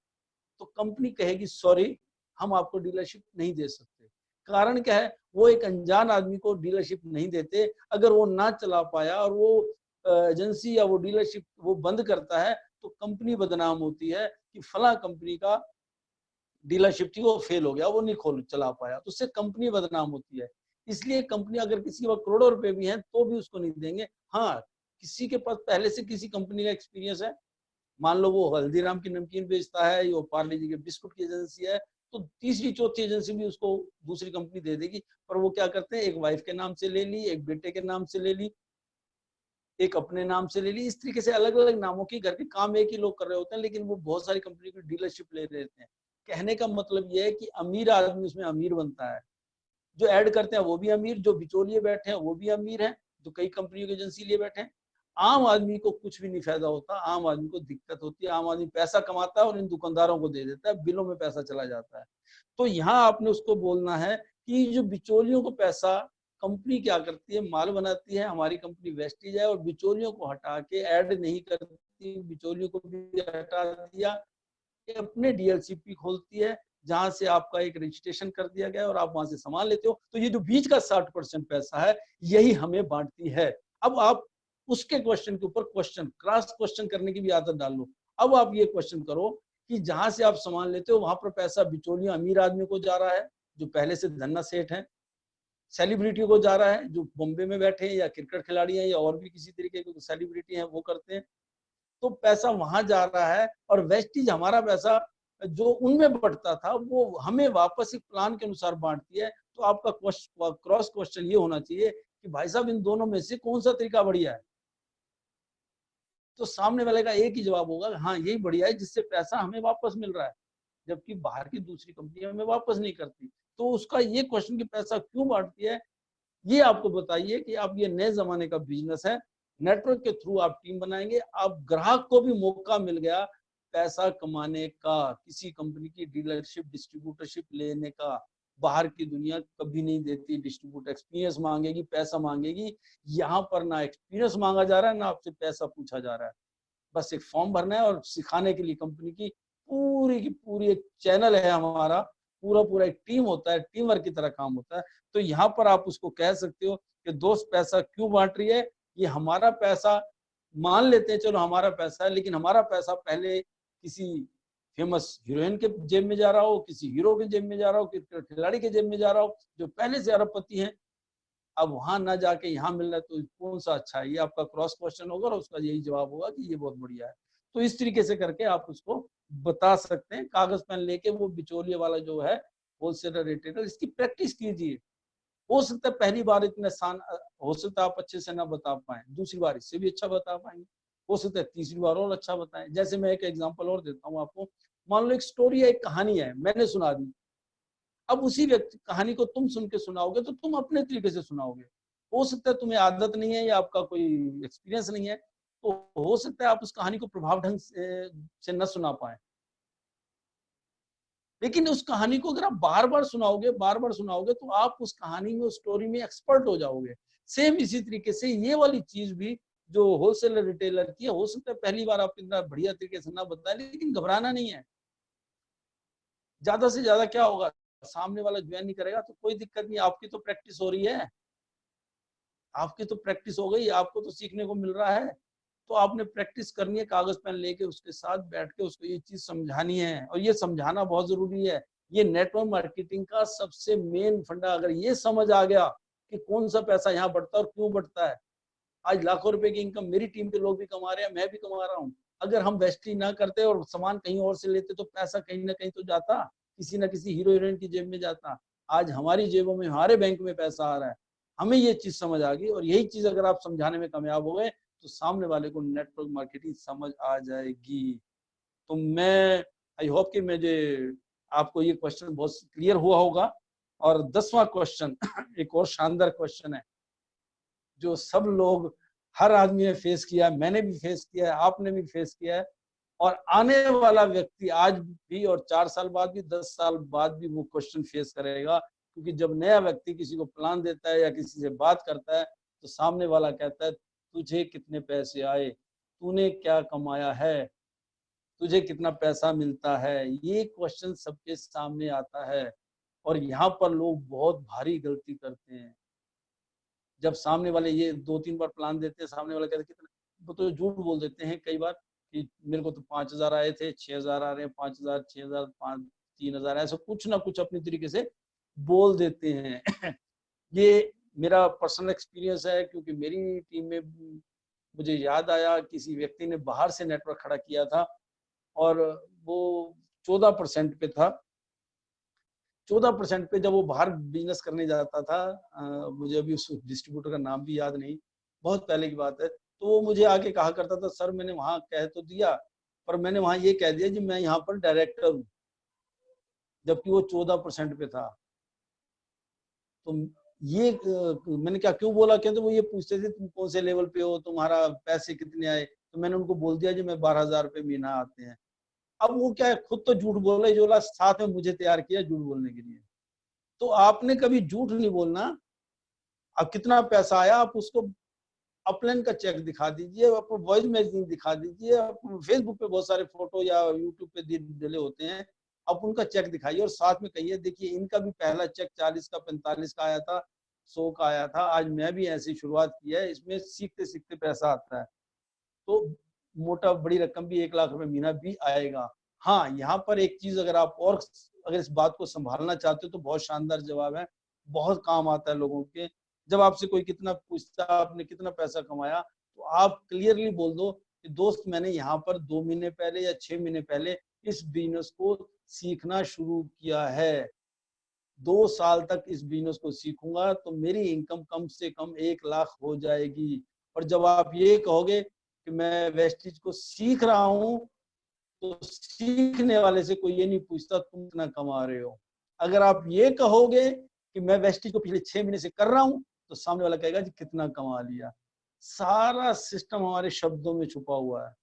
तो कंपनी कहेगी सॉरी, हम आपको डीलरशिप नहीं दे सकते। कारण क्या है, वो एक अनजान आदमी को डीलरशिप नहीं देते। अगर वो ना चला पाया और वो एजेंसी या वो डीलरशिप वो बंद करता है, तो कंपनी बदनाम होती है कि फला कंपनी का डीलरशिप थी वो फेल हो गया, वो नहीं चला पाया, तो उससे कंपनी बदनाम होती है। इसलिए कंपनी अगर किसी के पास करोड़ों रुपए भी हैं तो भी उसको नहीं देंगे। हाँ, किसी के पास पहले से किसी कंपनी का एक्सपीरियंस है, मान लो वो हल्दीराम की नमकीन बेचता है, वो पार्ले जी के बिस्कुट की एजेंसी है, तो तीसरी चौथी एजेंसी भी उसको दूसरी कंपनी दे देगी। पर वो क्या करते हैं, एक वाइफ के नाम से ले ली, एक बेटे के नाम से ले ली, एक अपने नाम से ले ली, इस तरीके से अलग अलग नामों की करके काम एक ही लोग कर रहे होते हैं, लेकिन वो बहुत सारी कंपनी की डीलरशिप ले लेते हैं। कहने का मतलब ये है कि अमीर आदमी उसमें अमीर बनता है, जो ऐड करते हैं वो भी अमीर, जो बिचौलिए बैठे हैं वो भी अमीर हैं, जो कई कंपनियों की एजेंसी लिए बैठे हैं। आम आदमी को कुछ भी नहीं फायदा होता, आम आदमी को दिक्कत होती है। आम आदमी पैसा कमाता है और इन दुकानदारों को दे देता है, बिलों में पैसा चला जाता है। तो यहाँ आपने उसको बोलना है कि जो बिचौलियों को पैसा, कंपनी क्या करती है, माल बनाती है, हमारी कंपनी वेस्टीज है, और बिचौलियों को हटा के ऐड नहीं करती, बिचौलियों को भी हटा दिया, अपने डीएलसीपी खोलती है जहां से आपका एक रजिस्ट्रेशन कर दिया गया और आप वहां से सामान लेते हो। तो ये जो बीच का 60% पैसा है यही हमें बांटती है। अब आप उसके क्वेश्चन के ऊपर क्वेश्चन, क्रॉस क्वेश्चन करने की भी आदत डाल लो। अब आप ये क्वेश्चन करो कि जहां से आप सामान लेते हो वहां पर पैसा बिचौलियों अमीर आदमी को जा रहा है जो पहले से धन्ना सेठ है, सेलिब्रिटी को जा रहा है जो बॉम्बे में बैठे हैं या क्रिकेट खिलाड़ी हैं या और भी किसी तरीके के सेलिब्रिटी हैं वो करते हैं, तो पैसा वहां जा रहा है। और वेस्टीज हमारा पैसा जो उनमें बढ़ता था वो हमें वापस एक प्लान के अनुसार बांटती है। तो आपका क्रॉस क्वेश्चन ये होना चाहिए कि भाई साहब इन दोनों में से कौन सा तरीका बढ़िया है। तो सामने वाले का एक ही जवाब होगा, हाँ यही बढ़िया है जिससे पैसा हमें वापस मिल रहा है, जबकि बाहर की दूसरी कंपनियां हमें वापस नहीं करती। तो उसका ये क्वेश्चन कि पैसा क्यों बांटती है, ये आपको बताइए कि आप, ये नए जमाने का बिजनेस है, नेटवर्क के थ्रू आप टीम बनाएंगे, आप ग्राहक को भी मौका मिल गया पैसा कमाने का, किसी कंपनी की डीलरशिप डिस्ट्रीब्यूटरशिप लेने का। बाहर की दुनिया कभी नहीं देती, डिस्ट्रीब्यूटर एक्सपीरियंस मांगेगी, पैसा मांगेगी। यहाँ पर ना एक्सपीरियंस मांगा जा रहा है ना आपसे पैसा पूछा जा रहा है, बस एक फॉर्म भरना है और सिखाने के लिए कंपनी की पूरी एक चैनल है हमारा, पूरा एक टीम होता है, टीम वर्क की तरह काम होता है। तो यहाँ पर आप उसको कह सकते हो कि दोस्त पैसा क्यों बांट रही है, ये हमारा पैसा, मान लेते हैं चलो हमारा पैसा है, लेकिन हमारा पैसा पहले किसी फेमस हीरोइन के जेब में जा रहा हो, किसी हीरो के जेब में जा रहा हो, क्रिकेट खिलाड़ी के जेब में जा रहा हो जो पहले से अरबपति हैं, अब वहां ना जाके यहाँ मिल रहा है, तो कौन सा अच्छा है। ये आपका क्रॉस क्वेश्चन होगा और उसका यही जवाब होगा कि ये बहुत बढ़िया है। तो इस तरीके से करके आप उसको बता सकते हैं, कागज पेन लेके। वो बिचौलिए वाला जो है होलसेलर रिटेलर, इसकी प्रैक्टिस कीजिए। हो सकता है पहली बार इतने आसान, हो सकता है आप अच्छे से ना बता पाए, दूसरी बार इससे भी अच्छा बता पाएंगे, हो सकता है तीसरी बार और अच्छा बताएं। जैसे मैं एक एग्जांपल और देता हूँ आपको, मान लो एक स्टोरी है, एक कहानी है, मैंने सुना दी। अब उसी व्यक्ति कहानी को तुम सुन के सुनाओगे तो तुम अपने तरीके से सुनाओगे। हो सकता है तुम्हें आदत नहीं है या आपका कोई एक्सपीरियंस नहीं है, तो हो सकता है आप उस कहानी को प्रभाव ढंग से न सुना पाए। लेकिन उस कहानी को अगर आप बार बार सुनाओगे तो आप उस कहानी में, उस स्टोरी में एक्सपर्ट हो जाओगे। सेम इसी तरीके से ये वाली चीज भी जो होलसेलर रिटेलर की है, हो सकता है पहली बार आप इतना बढ़िया तरीके से ना बताएं, लेकिन घबराना नहीं है। ज्यादा से ज्यादा क्या होगा, सामने वाला ज्वाइन नहीं करेगा तो कोई दिक्कत नहीं, आपकी तो प्रैक्टिस हो रही है, आपकी तो प्रैक्टिस हो गई, आपको तो सीखने को मिल रहा है। तो आपने प्रैक्टिस करनी है, कागज पेन लेके उसके साथ बैठ के उसको ये चीज समझानी है, और ये समझाना बहुत जरूरी है। ये नेटवर्क मार्केटिंग का सबसे मेन फंडा, अगर ये समझ आ गया कि कौन सा पैसा यहाँ बढ़ता है और क्यों बढ़ता है। आज लाखों रुपए की इनकम मेरी टीम के लोग भी कमा रहे हैं, मैं भी कमा रहा हूँ। अगर हम वेस्टी ना करते और सामान कहीं और से लेते तो पैसा कहीं ना कहीं तो जाता, किसी ना किसी हीरो हीरोइन की जेब में जाता। आज हमारी जेबों में, हमारे बैंक में पैसा आ रहा है। हमें ये चीज समझ आ गई, और यही चीज अगर आप समझाने में कामयाब हो गए तो सामने वाले को नेटवर्क मार्केटिंग समझ आ जाएगी। तो मैं आई होप कि मुझे आपको ये क्वेश्चन बहुत क्लियर हुआ होगा। और 10वां क्वेश्चन एक और शानदार क्वेश्चन है जो सब लोग, हर आदमी ने फेस किया है, मैंने भी फेस किया है, आपने भी फेस किया है, और आने वाला व्यक्ति आज भी और 4 साल बाद भी, 10 साल बाद भी वो क्वेश्चन फेस करेगा। क्योंकि जब नया व्यक्ति किसी को प्लान देता है या किसी से बात करता है तो सामने वाला कहता है तुझे कितने पैसे आए, तूने क्या कमाया है, तुझे कितना पैसा मिलता है। ये क्वेश्चन सबके सामने आता है और यहाँ पर लोग बहुत भारी गलती करते हैं। जब सामने वाले ये 2-3 बार प्लान देते हैं, सामने वाला कहते हैं कितना, वो तो झूठ बोल देते हैं कई बार कि मेरे को तो 5,000 आए थे, 6,000 आ रहे हैं, 5,000, 6,000, 3,000, ऐसा कुछ ना कुछ अपनी तरीके से बोल देते हैं। ये मेरा पर्सनल एक्सपीरियंस है, क्योंकि मेरी टीम में मुझे याद आया किसी व्यक्ति ने बाहर से नेटवर्क खड़ा किया था और वो 14% पे था। 14% पे जब वो बाहर बिजनेस करने जाता था, मुझे अभी उस डिस्ट्रीब्यूटर का नाम भी याद नहीं, बहुत पहले की बात है, तो वो मुझे आके कहा करता था, सर मैंने वहां कह तो दिया, पर मैंने वहां ये कह दिया कि मैं यहाँ पर डायरेक्टर हूँ, जबकि वो 14% पे था। तो ये मैंने क्या क्यों बोला, क्या तो वो ये पूछते थे तुम कौन से लेवल पे हो, तुम्हारा पैसे कितने आए, तो मैंने उनको बोल दिया जी मैं 12,000 रुपये महीना आते हैं। अब वो क्या है, खुद तो झूठ बोल रहे, जो साथ में मुझे तैयार किया झूठ बोलने के लिए। तो आपने कभी झूठ नहीं बोलना। अब कितना पैसा आया आप उसको अपलाइन का चेक दिखा दीजिए, आपको वॉइस मैसेजिंग दिखा दीजिए, फेसबुक पे बहुत सारे फोटो या यूट्यूब पे डले होते हैं, आप उनका चेक दिखाइए और साथ में कहिए देखिए इनका भी पहला चेक 40 का 45 का आया था, 100 का आया था, आज मैं भी ऐसी शुरुआत की है, इसमें सीखते सीखते पैसा आता है। तो मोटा बड़ी रकम भी 1 लाख रुपए महीना भी आएगा। हाँ, यहाँ पर एक चीज अगर आप और अगर इस बात को संभालना चाहते हो तो बहुत शानदार जवाब है, बहुत काम आता है लोगों के। जब आपसे कोई कितना पूछता है आपने कितना पैसा कमाया, तो आप क्लियरली बोल दो कि दोस्त मैंने यहाँ पर 2 महीने पहले या 6 महीने पहले इस बिजनेस को सीखना शुरू किया है, 2 साल तक इस बिजनेस को सीखूंगा तो मेरी इनकम कम से कम 1 लाख हो जाएगी। और जब आप ये कहोगे कि मैं वेस्टिज को सीख रहा हूँ, तो सीखने वाले से कोई ये नहीं पूछता तुम कितना कमा रहे हो। अगर आप ये कहोगे कि मैं वेस्टिज को पिछले 6 महीने से कर रहा हूँ, तो सामने वाला कहेगा जी कितना कमा लिया। सारा सिस्टम हमारे शब्दों में छुपा हुआ है,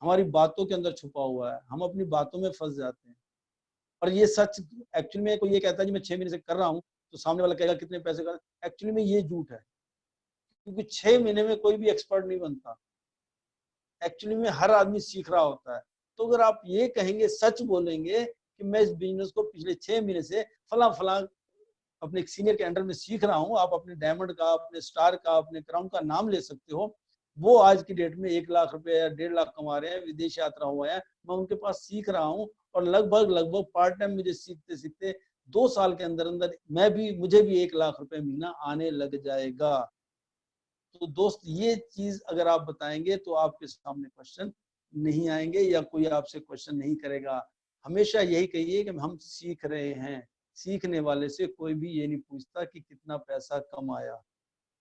हमारी बातों के अंदर छुपा हुआ है, हम अपनी बातों में फंस जाते हैं। और ये सच एक्चुअली में कोई ये कहता है जी मैं 6 महीने से कर रहा हूँ, तो सामने वाला कहेगा कितने पैसे का, एक्चुअली में ये झूठ है, क्योंकि 6 महीने में कोई भी एक्सपर्ट नहीं बनता, एक्चुअली में हर आदमी सीख रहा होता है। तो अगर आप ये कहेंगे, सच बोलेंगे कि मैं इस बिजनेस को पिछले 6 महीने से फला फला अपने सीनियर के अंडर में सीख रहा हूँ, आप अपने डायमंड का, अपने स्टार का, अपने क्राउन का नाम ले सकते हो। वो आज की डेट में 1 लाख रुपए या 1.5 लाख कमा रहे हैं, विदेश यात्रा हुआ है, मैं उनके पास सीख रहा हूँ और लगभग पार्ट टाइम मुझे सीखते सीखते 2 साल के अंदर अंदर मुझे भी 1 लाख रुपए महीना आने लग जाएगा। तो दोस्त ये चीज अगर आप बताएंगे तो आपके सामने क्वेश्चन नहीं आएंगे या कोई आपसे क्वेश्चन नहीं करेगा। हमेशा यही कहिए कि हम सीख रहे हैं, सीखने वाले से कोई भी ये नहीं पूछता कि कितना पैसा कमाया।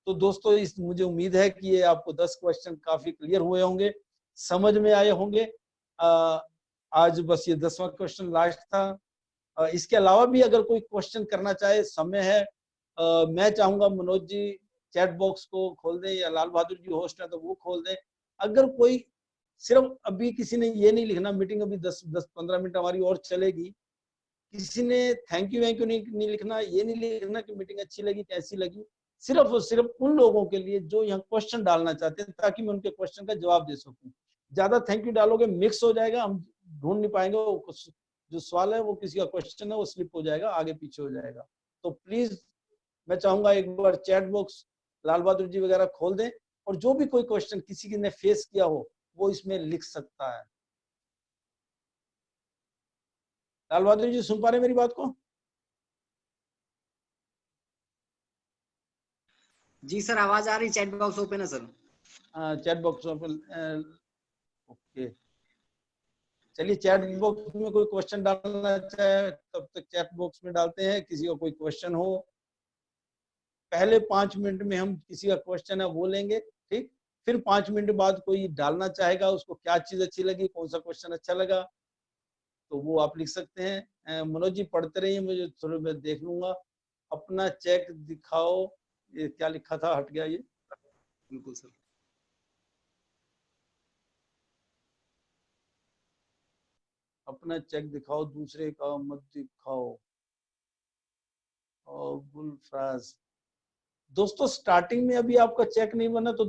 तो दोस्तों मुझे उम्मीद है कि ये आपको 10 क्वेश्चन काफी क्लियर हुए होंगे, समझ में आए होंगे। आज बस ये 10वां क्वेश्चन लास्ट था। इसके अलावा भी अगर कोई क्वेश्चन करना चाहे, समय है। मैं चाहूंगा मनोज जी चैट बॉक्स को खोल दें या लाल बहादुर जी होस्ट है तो वो खोल दें। अगर कोई सिर्फ अभी किसी ने ये नहीं लिखना, मीटिंग अभी 10-15 मिनट हमारी और चलेगी, किसी ने थैंक यू नहीं लिखना, ये नहीं लिखना कि मीटिंग अच्छी लगी कैसी लगी, सिर्फ और सिर्फ उन लोगों के लिए जो यहाँ क्वेश्चन डालना चाहते हैं, ताकि मैं उनके क्वेश्चन का जवाब दे सकूं। ज्यादा थैंक यू डालोगे मिक्स हो जाएगा, हम ढूंढ नहीं पाएंगे, जो सवाल है वो किसी का क्वेश्चन है वो स्लिप हो जाएगा, आगे पीछे हो जाएगा। तो प्लीज मैं चाहूंगा एक बार चैट बॉक्स लाल बहादुर जी वगैरह खोल दें और जो भी कोई क्वेश्चन किसी ने फेस किया हो वो इसमें लिख सकता है। लाल बहादुर जी सुन पा रहे मेरी बात को? जी सर आवाज आ रही, चैट बॉक्स ओपन है sir. Chat box open, okay. चलिए चैट बॉक्स में कोई क्वेश्चन डालना चाहे तब तक चैट बॉक्स में डालते हैं। किसी का कोई क्वेश्चन हो, पहले 5 मिनट में हम किसी का क्वेश्चन है वो लेंगे, ठीक। फिर 5 मिनट बाद कोई डालना चाहेगा, उसको क्या चीज अच्छी लगी, कौन सा क्वेश्चन अच्छा लगा, तो वो आप लिख सकते हैं। मनोज जी पढ़ते रहिए, मुझे थोड़ा मैं देख लूंगा। अपना चेक दिखाओ, ये क्या लिखा था, हट गया ये। बिल्कुल सर। अपना चेक दिखाओ, दूसरे का मत दिखाओ। और गुलफ्राज दोस्तों स्टार्टिंग में अभी आपका चेक नहीं बना तो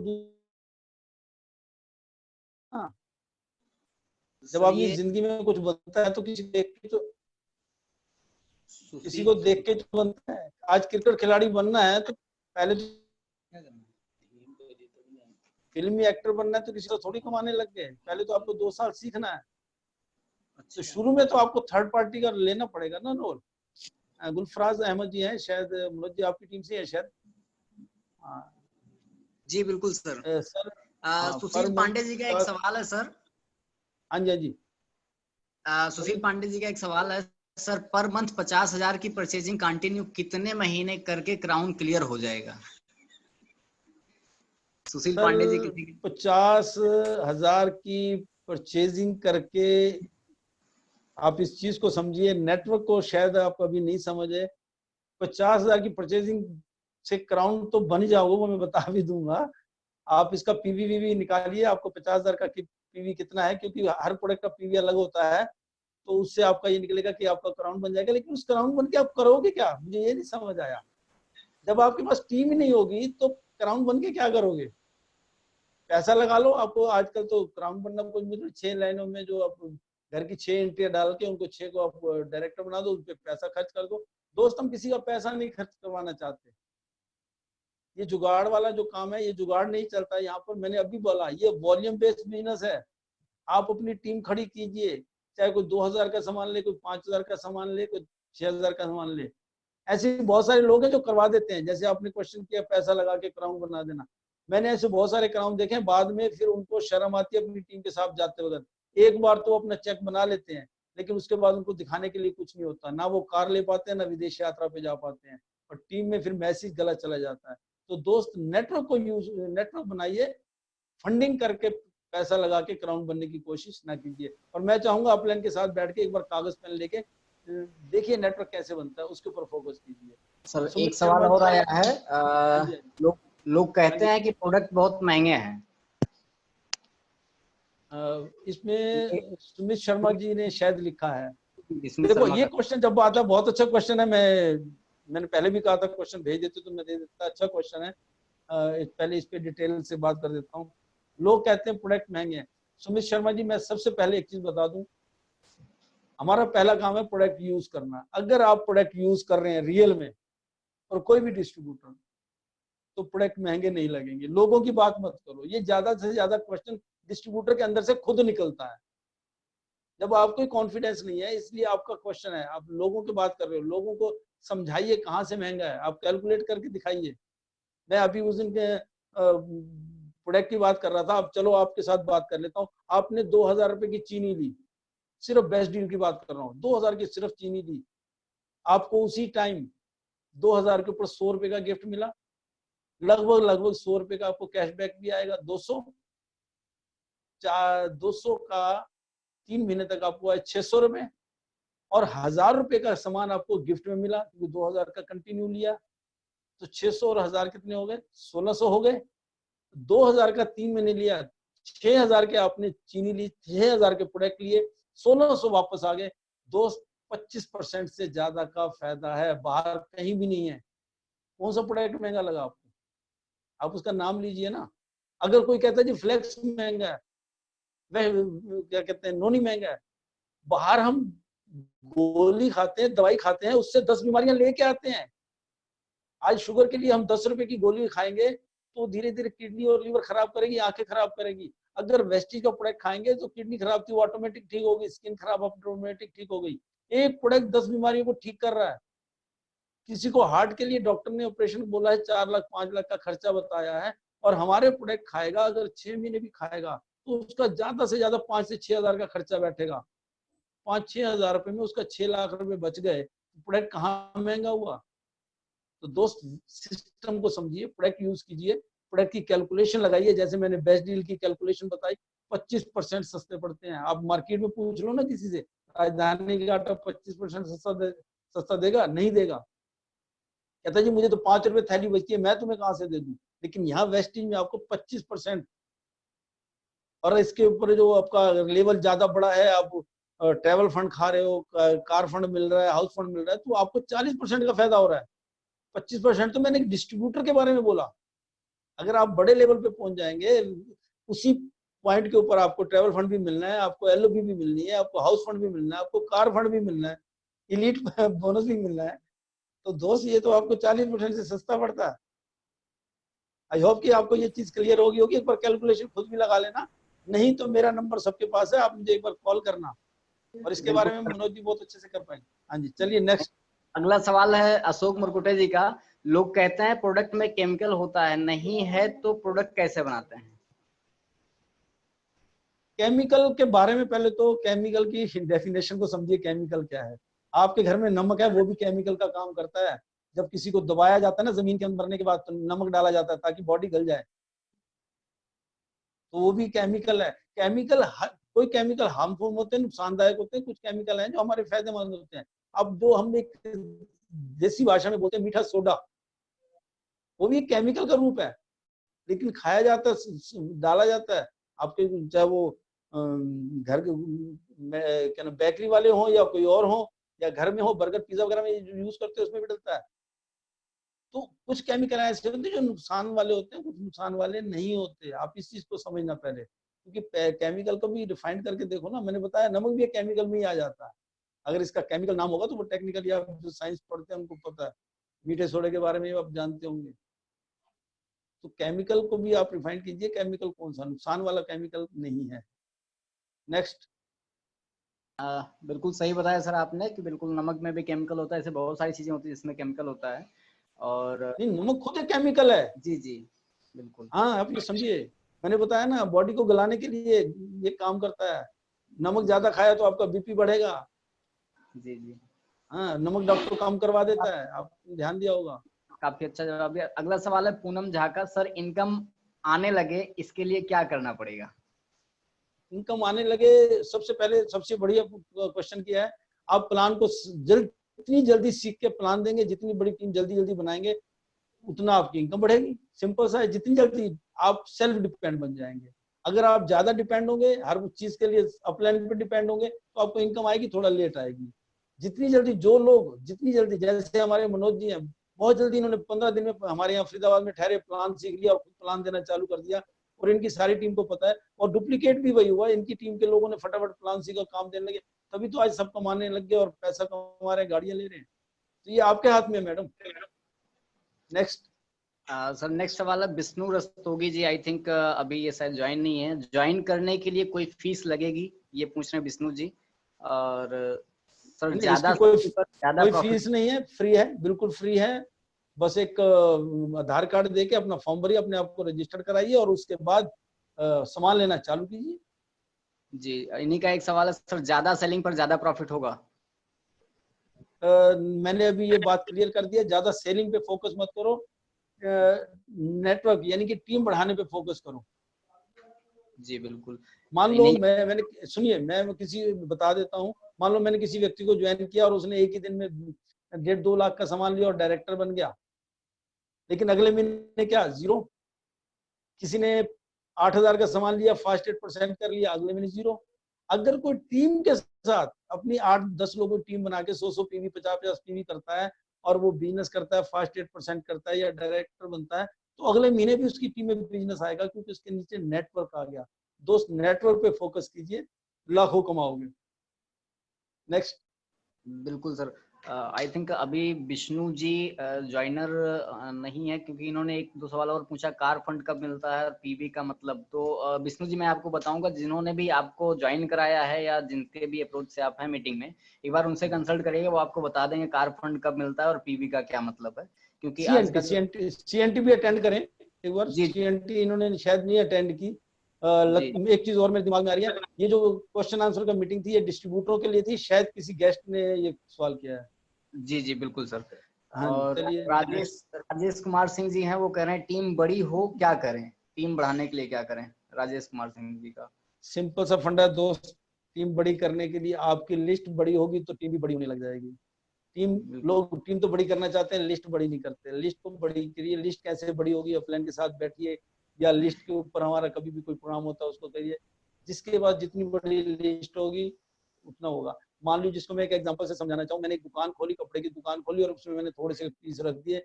हाँ, जब अपनी जिंदगी में कुछ बनता है तो किसी को देख के तो बनता है। आज क्रिकेट खिलाड़ी बनना है तो पहले फिल्मी एक्टर बनना है तो किसी को थोड़ी कमाने लग गए, पहले तो आपको 2 साल सीखना है। तो शुरू में तो आपको थर्ड पार्टी का लेना पड़ेगा ना रोल। गुलफराज अहमद जी हैं शायद, मनोज जी आपकी टीम से है शायद। जी बिल्कुल सर। सर सुशील पांडे जी का एक सवाल है सर। हाँ जी, हाँ जी। सुशील पांडे जी का एक सवाल है सर, पर मंथ 50,000 की परचेजिंग कंटिन्यू कितने महीने करके क्राउन क्लियर हो जाएगा? सुशील सर पांडे जी कितनी 50,000 की परचेजिंग करके आप इस चीज को समझिए, नेटवर्क को शायद आप अभी नहीं समझे। 50,000 की परचेजिंग से क्राउन तो बन जाओगे, वो मैं बता भी दूंगा। आप इसका पीवी निकालिए, आपको 50,000 का पीवी कितना है, क्योंकि हर प्रोडक्ट का पीवी अलग होता है, तो उससे आपका ये निकलेगा कि आपका क्राउन बन जाएगा। लेकिन उस क्राउन बन के आप करोगे क्या, मुझे ये नहीं समझ आया। जब आपके पास टीम ही नहीं होगी तो क्राउन बन के क्या करोगे? पैसा लगा लो। आपको आजकल तो क्राउन बनना कुछ नहीं, 6 लाइनों में जो आप घर की 6 एंट्रियां डाल के उनको 6 को आप डायरेक्टर बना दो, उस पर पैसा खर्च कर दो। दोस्त, हम किसी का पैसा नहीं खर्च करवाना चाहते। ये जुगाड़ वाला जो काम है, ये जुगाड़ नहीं चलता यहाँ पर। मैंने अभी बोला, ये वॉल्यूम बेस्ड बिजनेस है। आप अपनी टीम खड़ी कीजिए, चाहे कोई 2,000 का सामान ले, कोई 5,000 का सामान ले, कोई 6,000 का सामान ले। ऐसे बहुत सारे लोग हैं जो करवा देते हैं। जैसे आपने क्वेश्चन किया पैसा लगा के क्राउन बना देना, मैंने ऐसे बहुत सारे क्राउन देखे हैं, बाद में फिर उनको शर्म आती है अपनी टीम के साथ जाते वक्त। एक बार तो अपना चेक बना लेते हैं, लेकिन उसके बाद उनको दिखाने के लिए कुछ नहीं होता। ना वो कार ले पाते हैं, ना विदेश यात्रा पे जा पाते हैं, और टीम में फिर मैसेज गलत चला जाता है। तो दोस्त, नेटवर्क बनाइए, फंडिंग करके पैसा लगा के क्राउन बनने की कोशिश ना कीजिए। और मैं चाहूंगा अपलाइन के साथ बैठ के एक बार कागज पेन लेके देखिए नेटवर्क कैसे बनता है, उसके ऊपर फोकस कीजिए। सर एक सवाल और आया है, हाँ जी, लोग कहते हैं कि प्रोडक्ट बहुत महंगे हैं। इसमें सुमित शर्मा जी ने शायद लिखा है। इसमें देखो, ये क्वेश्चन जब आता है, बहुत अच्छा क्वेश्चन है। मैंने पहले भी कहा था क्वेश्चन भेज देते तो मैं दे देता। अच्छा क्वेश्चन है। पहले इस पे डिटेल से बात कर देता हूँ। लोग कहते हैं प्रोडक्ट महंगे हैं। सुमित शर्मा जी, मैं सबसे पहले एक चीज बता दूं, हमारा पहला काम है प्रोडक्ट यूज करना। अगर आप प्रोडक्ट यूज कर रहे हैं रियल में, और कोई भी डिस्ट्रीब्यूटर, तो प्रोडक्ट महंगे नहीं लगेंगे। लोगों की बात मत करो। ये ज्यादा से ज्यादा क्वेश्चन डिस्ट्रीब्यूटर के अंदर से खुद निकलता है, जब आपको कॉन्फिडेंस नहीं है, इसलिए आपका क्वेश्चन है। आप लोगों की बात कर रहे हो, लोगों को समझाइए कहाँ से महंगा है, आप कैलकुलेट करके दिखाइए। मैं अभी उस दिन के प्रोडक्ट की बात कर रहा था। अब चलो आपके साथ बात कर लेता हूँ। आपने 2,000 रुपए की चीनी ली, सिर्फ बेस्ट डील की बात कर रहा हूँ, 2,000 की सिर्फ चीनी ली, आपको उसी टाइम 2,000 के ऊपर 100 रुपए का गिफ्ट मिला। लगभग 100 रुपए का आपको कैशबैक भी आएगा। 200 का 3 महीने तक आपको आए 600 रुपए, और 1,000 रुपए का सामान आपको गिफ्ट में मिला, क्योंकि 2,000 का कंटिन्यू लिया। तो 600 और 1,000 कितने हो गए? 1,600 हो गए। 2,000 का 3 महीने लिया, 6,000 के आपने चीनी ली, 6,000 के प्रोडक्ट लिए, 1,600 वापस आ गए। दोस्त, 25% से ज्यादा का फायदा है, बाहर कहीं भी नहीं है। कौन सा प्रोडक्ट महंगा लगा आपको? आप उसका नाम लीजिए ना। अगर कोई कहता है जी फ्लेक्स महंगा है, वह क्या कहते हैं, नोनी महंगा है, बाहर हम गोली खाते हैं, दवाई खाते हैं, उससे 10 बीमारियां लेके आते हैं। आज शुगर के लिए हम 10 रुपए की गोली खाएंगे तो धीरे धीरे किडनी और लीवर खराब करेगी, आंखें खराब करेगी। अगर वेस्टीज का प्रोडक्ट खाएंगे तो किडनी खराब थी वो ऑटोमेटिक ठीक होगी, स्किन खराब ऑटोमेटिक ठीक हो गई। एक प्रोडक्ट 10 बीमारियों को ठीक कर रहा है। किसी को हार्ट के लिए डॉक्टर ने ऑपरेशन बोला है, 4 लाख 5 लाख का खर्चा बताया है, और हमारे प्रोडक्ट खाएगा, अगर 6 महीने भी खाएगा तो उसका ज्यादा से ज्यादा 5 से 6,000 का खर्चा बैठेगा। 5-6 हजार रुपए में उसका 6 लाख रुपए बच गए। प्रोडक्ट कहाँ महंगा हुआ? तो दोस्त, सिस्टम को समझिए, प्रोडक्ट यूज कीजिए, प्रोडक्ट की कैलकुलेशन लगाइए। जैसे मैंने बेस्ट डील की कैलकुलेशन बताई, 25% सस्ते पड़ते हैं। आप मार्केट में पूछ लो ना किसी से, राजधानी का आटा 25% सस्ता देगा? नहीं देगा। कहता जी मुझे तो 5 रुपए थैली बचती है, मैं तुम्हें कहाँ से दे दूं? लेकिन यहाँ वेस्टिज में आपको 25%, और इसके ऊपर जो आपका लेवल ज्यादा बड़ा है, आप ट्रेवल फंड खा रहे हो, कार फंड मिल रहा है, हाउस फंड मिल रहा है, तो आपको 40% का फायदा हो रहा है। 25% तो मैंने डिस्ट्रीब्यूटर के बारे में बोला। अगर आप बड़े लेवल पे पहुंच जाएंगे, उसी पॉइंट के ऊपर आपको ट्रेवल फंड भी मिलना है, आपको एलओपी भी मिलनी है, आपको हाउस फंड भी मिलना है, आपको कार फंड भी मिलना है, इलीट बोनस भी मिलना है। तो दोस्त, ये तो आपको 40% से सस्ता पड़ता है। आई होप कि आपको ये चीज क्लियर होगी। एक बार कैलकुलेशन खुद भी लगा लेना, नहीं तो मेरा नंबर सबके पास है, आप मुझे एक बार कॉल करना, और इसके बारे में मनोज जी बहुत अच्छे से कर पाएंगे। हाँ जी, चलिए नेक्स्ट। अगला सवाल है अशोक मुरकुटे जी का। लोग कहते हैं प्रोडक्ट में केमिकल होता है, नहीं है तो प्रोडक्ट कैसे बनाते हैं? केमिकल के बारे में पहले तो केमिकल की डेफिनेशन को समझिए, केमिकल क्या है। आपके घर में नमक है, वो भी केमिकल का काम करता है। जब किसी को दबाया जाता है ना, जमीन के अंदर मरने के बाद, तो नमक डाला जाता है ताकि बॉडी गल जाए। तो वो भी केमिकल है। केमिकल कोई केमिकल हार्मफुल होते हैं, नुकसानदायक होते हैं, कुछ केमिकल हैं जो हमारे फायदेमंद होते हैं। अब जो हम एक देसी भाषा में बोलते हैं मीठा सोडा, वो भी एक केमिकल का रूप है, लेकिन खाया जाता है, डाला जाता है आपके, चाहे वो घर के क्या बेकरी वाले हों या कोई और हो, या घर में हो, बर्गर पिज्जा वगैरह में यूज करते हैं, उसमें भी डलता है। तो कुछ केमिकल ऐसे होते हैं जो नुकसान वाले होते हैं, कुछ नुकसान वाले नहीं होते। आप इस चीज को समझना पहले, क्योंकि केमिकल को भी डिफाइन करके देखो ना। मैंने बताया नमक भी एक केमिकल में ही आ जाता है। अगर इसका केमिकल नाम होगा तो वो टेक्निकली आप जो साइंस पढ़ते हैं उनको पता है। मीठे सोडे के बारे में आप जानते होंगे। तो केमिकल को भी आप रिफाइन कीजिए, केमिकल कौन सा नुकसान वाला केमिकल नहीं है। नेक्स्ट। बिल्कुल सही बताया सर आपने कि बिल्कुल नमक में भी केमिकल होता है, ऐसे बहुत सारी चीजें होती है जिसमें केमिकल होता है। और नहीं, नमक खुद एक केमिकल है। जी जी बिल्कुल। हाँ, आप ये समझिए, मैंने बताया ना, बॉडी को गलाने के लिए ये काम करता है। नमक ज्यादा खाया तो आपका बीपी बढ़ेगा। जी जी हाँ, नमक डॉक्टर काम करवा देता है, आपने ध्यान दिया होगा। काफी अच्छा जवाब दिया। अगला सवाल है पूनम झा का, सर इनकम आने लगे इसके लिए क्या करना पड़ेगा? इनकम आने लगे, सबसे पहले सबसे बढ़िया क्वेश्चन किया है। आप प्लान को जितनी जल्दी सीख के प्लान देंगे, जितनी बड़ी टीम जल्दी जल्दी बनाएंगे, उतना आपकी इनकम बढ़ेगी। सिंपल सा है, जितनी जल्दी आप सेल्फ डिपेंड बन जाएंगे। अगर आप ज्यादा डिपेंड होंगे, हर चीज के लिए अपलाइन पे डिपेंड होंगे, तो आपको इनकम आएगी, थोड़ा लेट आएगी। जितनी जल्दी जो लोग, जितनी जल्दी, जैसे हमारे मनोज जी हैं, बहुत जल्दी इन्होंने 15 दिन में हमारे यहाँ फरीदाबाद में ठहरे, प्लान सीख लिया और खुद प्लान देना चालू कर दिया। और इनकी सारी टीम को पता है, और डुप्लीकेट भी वही हुआ, इनकी टीम के लोगों ने फटाफट प्लान सीखा, काम देने लगे, तभी तो आज सब कमाने लग गए और पैसा कमा रहे हैं, गाड़ियां ले रहे हैं। तो ये आपके हाथ में है मैडम। नेक्स्ट। सर नेक्स्ट सवाल है विष्णु रस्तोगी जी, आई थिंक अभी ये शायद ज्वाइन नहीं है। ज्वाइन करने के लिए कोई फीस लगेगी, ये पूछ रहे हैं विष्णु जी। और सर ज्यादा कोई फीस नहीं है, फ्री है, बिल्कुल फ्री है। बस एक आधार कार्ड देके अपना फॉर्म भरिए, अपने आप को रजिस्टर कराइए और उसके बाद सामान लेना चालू कीजिए। जी, इन्हीं का एक सवाल है सर, ज्यादा सेलिंग पर ज्यादा प्रॉफिट होगा? मैंने अभी ये बात क्लियर कर दिया, ज्यादा सेलिंग पे फोकस मत करो, नेटवर्क यानी कि टीम बढ़ाने पे फोकस करो। जी बिल्कुल। मान लो मैंने सुनिए, मैं किसी बता देता हूँ, मान लो मैंने किसी व्यक्ति को ज्वाइन किया और उसने एक ही दिन में 1.5-2 लाख का सामान लिया और डायरेक्टर बन गया, लेकिन अगले महीने क्या, जीरो। किसी ने 8,000 का सामान लिया, फास्ट 8% कर लिया, अगले महीने जीरो। अगर कोई टीम के साथ अपनी 8-10 लोगों की टीम बना के 100 पीवी 50 पीवी करता है और वो बिजनेस करता है, फास्ट 8% करता है या डायरेक्टर बनता है, तो अगले महीने भी उसकी टीम में बिजनेस आएगा, क्योंकि उसके नीचे नेटवर्क आ गया। दोस्त, नेटवर्क पे फोकस कीजिए, लाखों कमाओगे। नेक्स्ट। बिल्कुल सर। आई थिंक अभी विष्णु जी ज्वाइनर नहीं है, क्योंकि इन्होंने एक दो सवाल और पूछा, कार फंड कब मिलता है और पीवी का मतलब। तो विष्णु जी मैं आपको बताऊंगा, जिन्होंने भी आपको ज्वाइन कराया है या जिनके भी अप्रोच से आप हैं मीटिंग में, एक बार उनसे कंसल्ट करिएगा, वो आपको बता देंगे कार फंड कब मिलता है और पीवी का क्या मतलब है। क्योंकि सीएनटी भी अटेंड करें एक बार। सीएनटी इन्होंने शायद नहीं अटेंड की। एक चीज और मेरे दिमाग में आ रही है, ये जो क्वेश्चन आंसर का मीटिंग थी, ये डिस्ट्रीब्यूटरों के लिए थी, शायद किसी गेस्ट ने ये सवाल किया है। जी जी बिल्कुल सर। हाँ, और राजेश कुमार सिंह जी हैं, वो कह रहे हैं टीम बड़ी हो क्या करें, टीम बढ़ाने के लिए क्या करें? राजेश कुमार सिंह जी का सिंपल सा फंडा है दोस्त, टीम बड़ी करने के लिए आपकी लिस्ट बड़ी होगी तो टीम भी बड़ी होने लग जाएगी। टीम तो बड़ी करना चाहते हैं, लिस्ट बड़ी नहीं करते। लिस्ट को बड़ी करिए। लिस्ट कैसे बड़ी होगी? अपलाइन के साथ बैठिए, या लिस्ट के ऊपर हमारा कभी भी कोई प्रोग्राम होता है उसको करिए, जिसके बाद जितनी बड़ी लिस्ट होगी उतना होगा। मान लीजिए, जिसको मैं एक एग्जांपल से समझाना चाहूँ, मैंने एक दुकान खोली, कपड़े की दुकान खोली, और उसमें मैंने थोड़े से पीस रख दिए,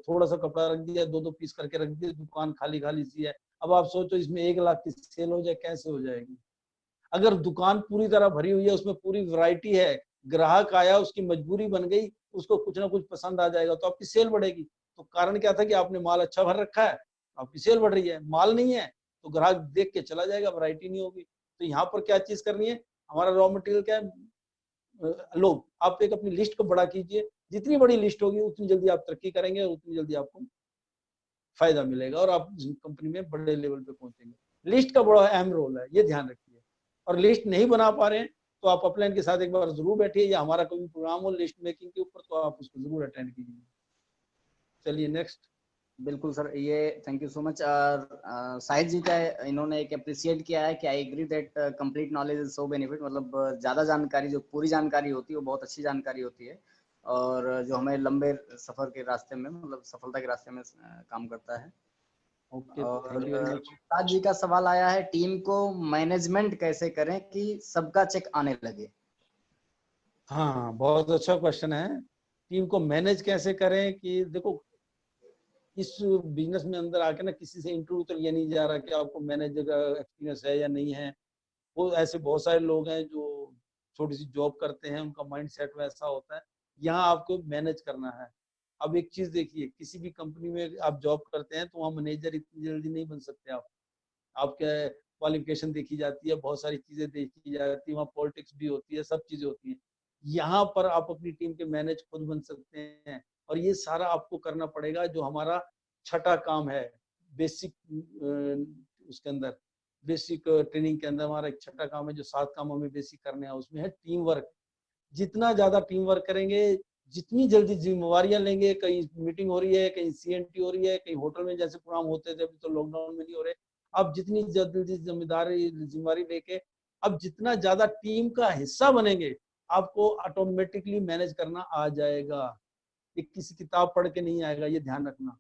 थोड़ा सा कपड़ा रख दिया, 2-2 पीस करके रख दिए, दुकान खाली खाली सी है। अब आप सोचो इसमें 1 लाख की सेल हो जाए, कैसे हो जाएगी? अगर दुकान पूरी तरह भरी हुई है, उसमें पूरी वैरायटी है, ग्राहक आया, उसकी मजबूरी बन गई, उसको कुछ ना कुछ पसंद आ जाएगा, तो आपकी सेल बढ़ेगी। तो कारण क्या था कि आपने माल अच्छा भर रखा है, आपकी सेल बढ़ रही है। माल नहीं है तो ग्राहक देख के चला जाएगा, वैरायटी नहीं होगी। तो यहाँ पर क्या चीज करनी है? हमारा रॉ मटेरियल क्या है? लोग। आप एक अपनी लिस्ट को बड़ा कीजिए, जितनी बड़ी लिस्ट होगी उतनी जल्दी आप तरक्की करेंगे और उतनी जल्दी आपको फायदा मिलेगा और आप कंपनी में बड़े लेवल पे पहुंचेंगे। लिस्ट का बड़ा अहम रोल है, ये ध्यान रखिए। और लिस्ट नहीं बना पा रहे हैं तो आप अपलाइन के साथ एक बार जरूर बैठिए, या हमारा कोई प्रोग्राम हो लिस्ट मेकिंग के ऊपर तो आप उसको जरूर अटेंड कीजिए। चलिए नेक्स्ट। बिल्कुल सर, ये thank you so much. Sahid ji का इन्होंने एक अप्रिशिएट किया है कि I agree that complete knowledge is so benefit, मतलब ज़्यादा जानकारी, जो पूरी जानकारी होती है वो बहुत अच्छी जानकारी होती है, और जो हमें लंबे सफ़र के रास्ते में, मतलब सफलता के रास्ते में काम करता है। ओके, और thank you very much. Raj ji का सवाल आया है, टीम को मैनेजमेंट कैसे करें कि सबका चेक आने लगे। हाँ, बहुत अच्छा क्वेश्चन है। टीम को मैनेज कैसे करें कि देखो, इस बिजनेस में अंदर आके ना किसी से इंटरव्यू तो लिया नहीं जा रहा कि आपको मैनेजर का एक्सपीरियंस है या नहीं है। वो ऐसे बहुत सारे लोग हैं जो छोटी सी जॉब करते हैं, उनका माइंड सेट वैसा होता है। यहाँ आपको मैनेज करना है। अब एक चीज देखिए, किसी भी कंपनी में आप जॉब करते हैं तो वहाँ मैनेजर इतनी जल्दी नहीं बन सकते आप। आपके क्वालिफिकेशन देखी जाती है, बहुत सारी चीजें देखी जाती है, वहाँ पॉलिटिक्स भी होती है, सब चीजें होती है। यहाँ पर आप अपनी टीम के मैनेज खुद बन सकते हैं, और ये सारा आपको करना पड़ेगा। जो हमारा छठा काम है बेसिक, उसके अंदर बेसिक ट्रेनिंग के अंदर हमारा एक छठा काम है, जो 7 काम हमें बेसिक करने हैं, उसमें है टीम वर्क। जितना ज्यादा टीम वर्क करेंगे, जितनी जल्दी जिम्मेवारियां लेंगे, कहीं मीटिंग हो रही है, कहीं सीएनटी हो रही है, कहीं होटल में जैसे प्रोग्राम होते थे, अभी तो लॉकडाउन में नहीं हो रहे। अब जितनी जल्दी जिम्मेदारी लेके, अब जितना ज्यादा टीम का हिस्सा बनेंगे, आपको ऑटोमेटिकली मैनेज करना आ जाएगा। ये किसी किताब पढ़ के नहीं आएगा, ये ध्यान रखना।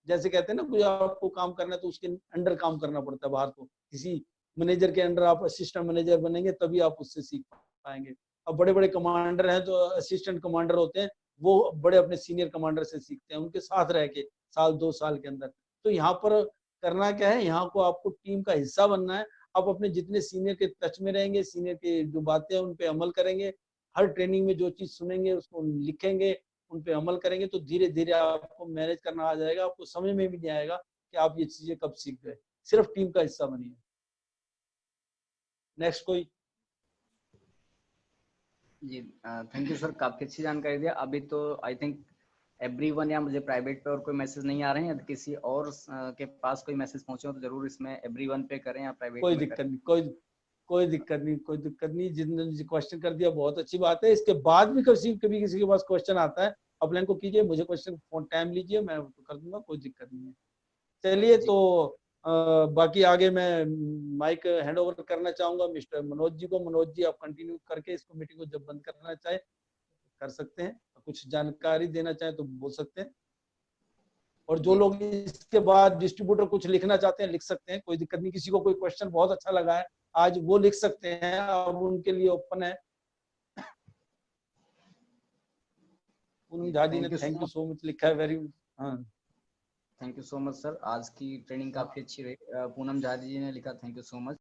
जैसे कहते हैं ना, कोई आपको काम करना है तो उसके अंडर काम करना पड़ता है बाहर। तो किसी मैनेजर के अंडर आप असिस्टेंट मैनेजर बनेंगे, तभी आप उससे सीख पाएंगे। अब बड़े बड़े कमांडर हैं, जो असिस्टेंट कमांडर होते हैं, वो बड़े अपने सीनियर कमांडर से सीखते हैं, उनके साथ रह के 1-2 साल के अंदर। तो यहाँ पर करना क्या है, यहाँ को आपको टीम का हिस्सा बनना है। आप अपने जितने सीनियर के टच में रहेंगे, सीनियर की जो बातें हैं उन पे अमल करेंगे, हर ट्रेनिंग में जो चीज सुनेंगे उसको लिखेंगे, उन पे अमल करेंगे, तो धीरे धीरे आपको मैनेज करना आ जाएगा। आपको समझ में भी नहीं आएगा कि आप ये चीजें कब सीख गए। सिर्फ टीम का हिस्सा बनिए। नेक्स्ट कोई? जी थैंक यू सर, काफी अच्छी जानकारी दिया। अभी तो आई थिंक एवरीवन, या मुझे प्राइवेट पे और कोई मैसेज नहीं आ रहे हैं, यदि किसी और के पास कोई मैसेज पहुंचे हो तो जरूर इसमें एवरीवन पे करें या प्राइवेट कोई में दिक्कत करें। नहीं, कोई दिक्कत नहीं, कोई दिक्कत नहीं। जिसने क्वेश्चन कर दिया बहुत अच्छी बात है। इसके बाद भी कभी किसी के पास क्वेश्चन आता है, अपने को कीजिए, मुझे क्वेश्चन फोन टाइम लीजिए, मैं कर दूंगा, कोई दिक्कत नहीं है। चलिए, जी तो बाकी आगे मैं माइक हैंड ओवर करना चाहूंगा मिस्टर मनोज जी को। मनोज जी, आप कंटिन्यू करके इसको, मीटिंग को जब बंद करना चाहे कर सकते हैं। कुछ जानकारी देना चाहे तो बोल सकते हैं। और जो जी लोग इसके बाद डिस्ट्रीब्यूटर कुछ लिखना चाहते हैं लिख सकते हैं, कोई दिक्कत नहीं। किसी को कोई क्वेश्चन बहुत अच्छा लगा है आज, वो लिख सकते हैं, अब उनके लिए ओपन है। पूनम जी झा जी ने thank you thank so you much. So much लिखा है, वेरी। हाँ, thank you so much sir, आज की ट्रेनिंग काफी अच्छी रही। पूनम झा जी ने लिखा, थैंक यू सो मच।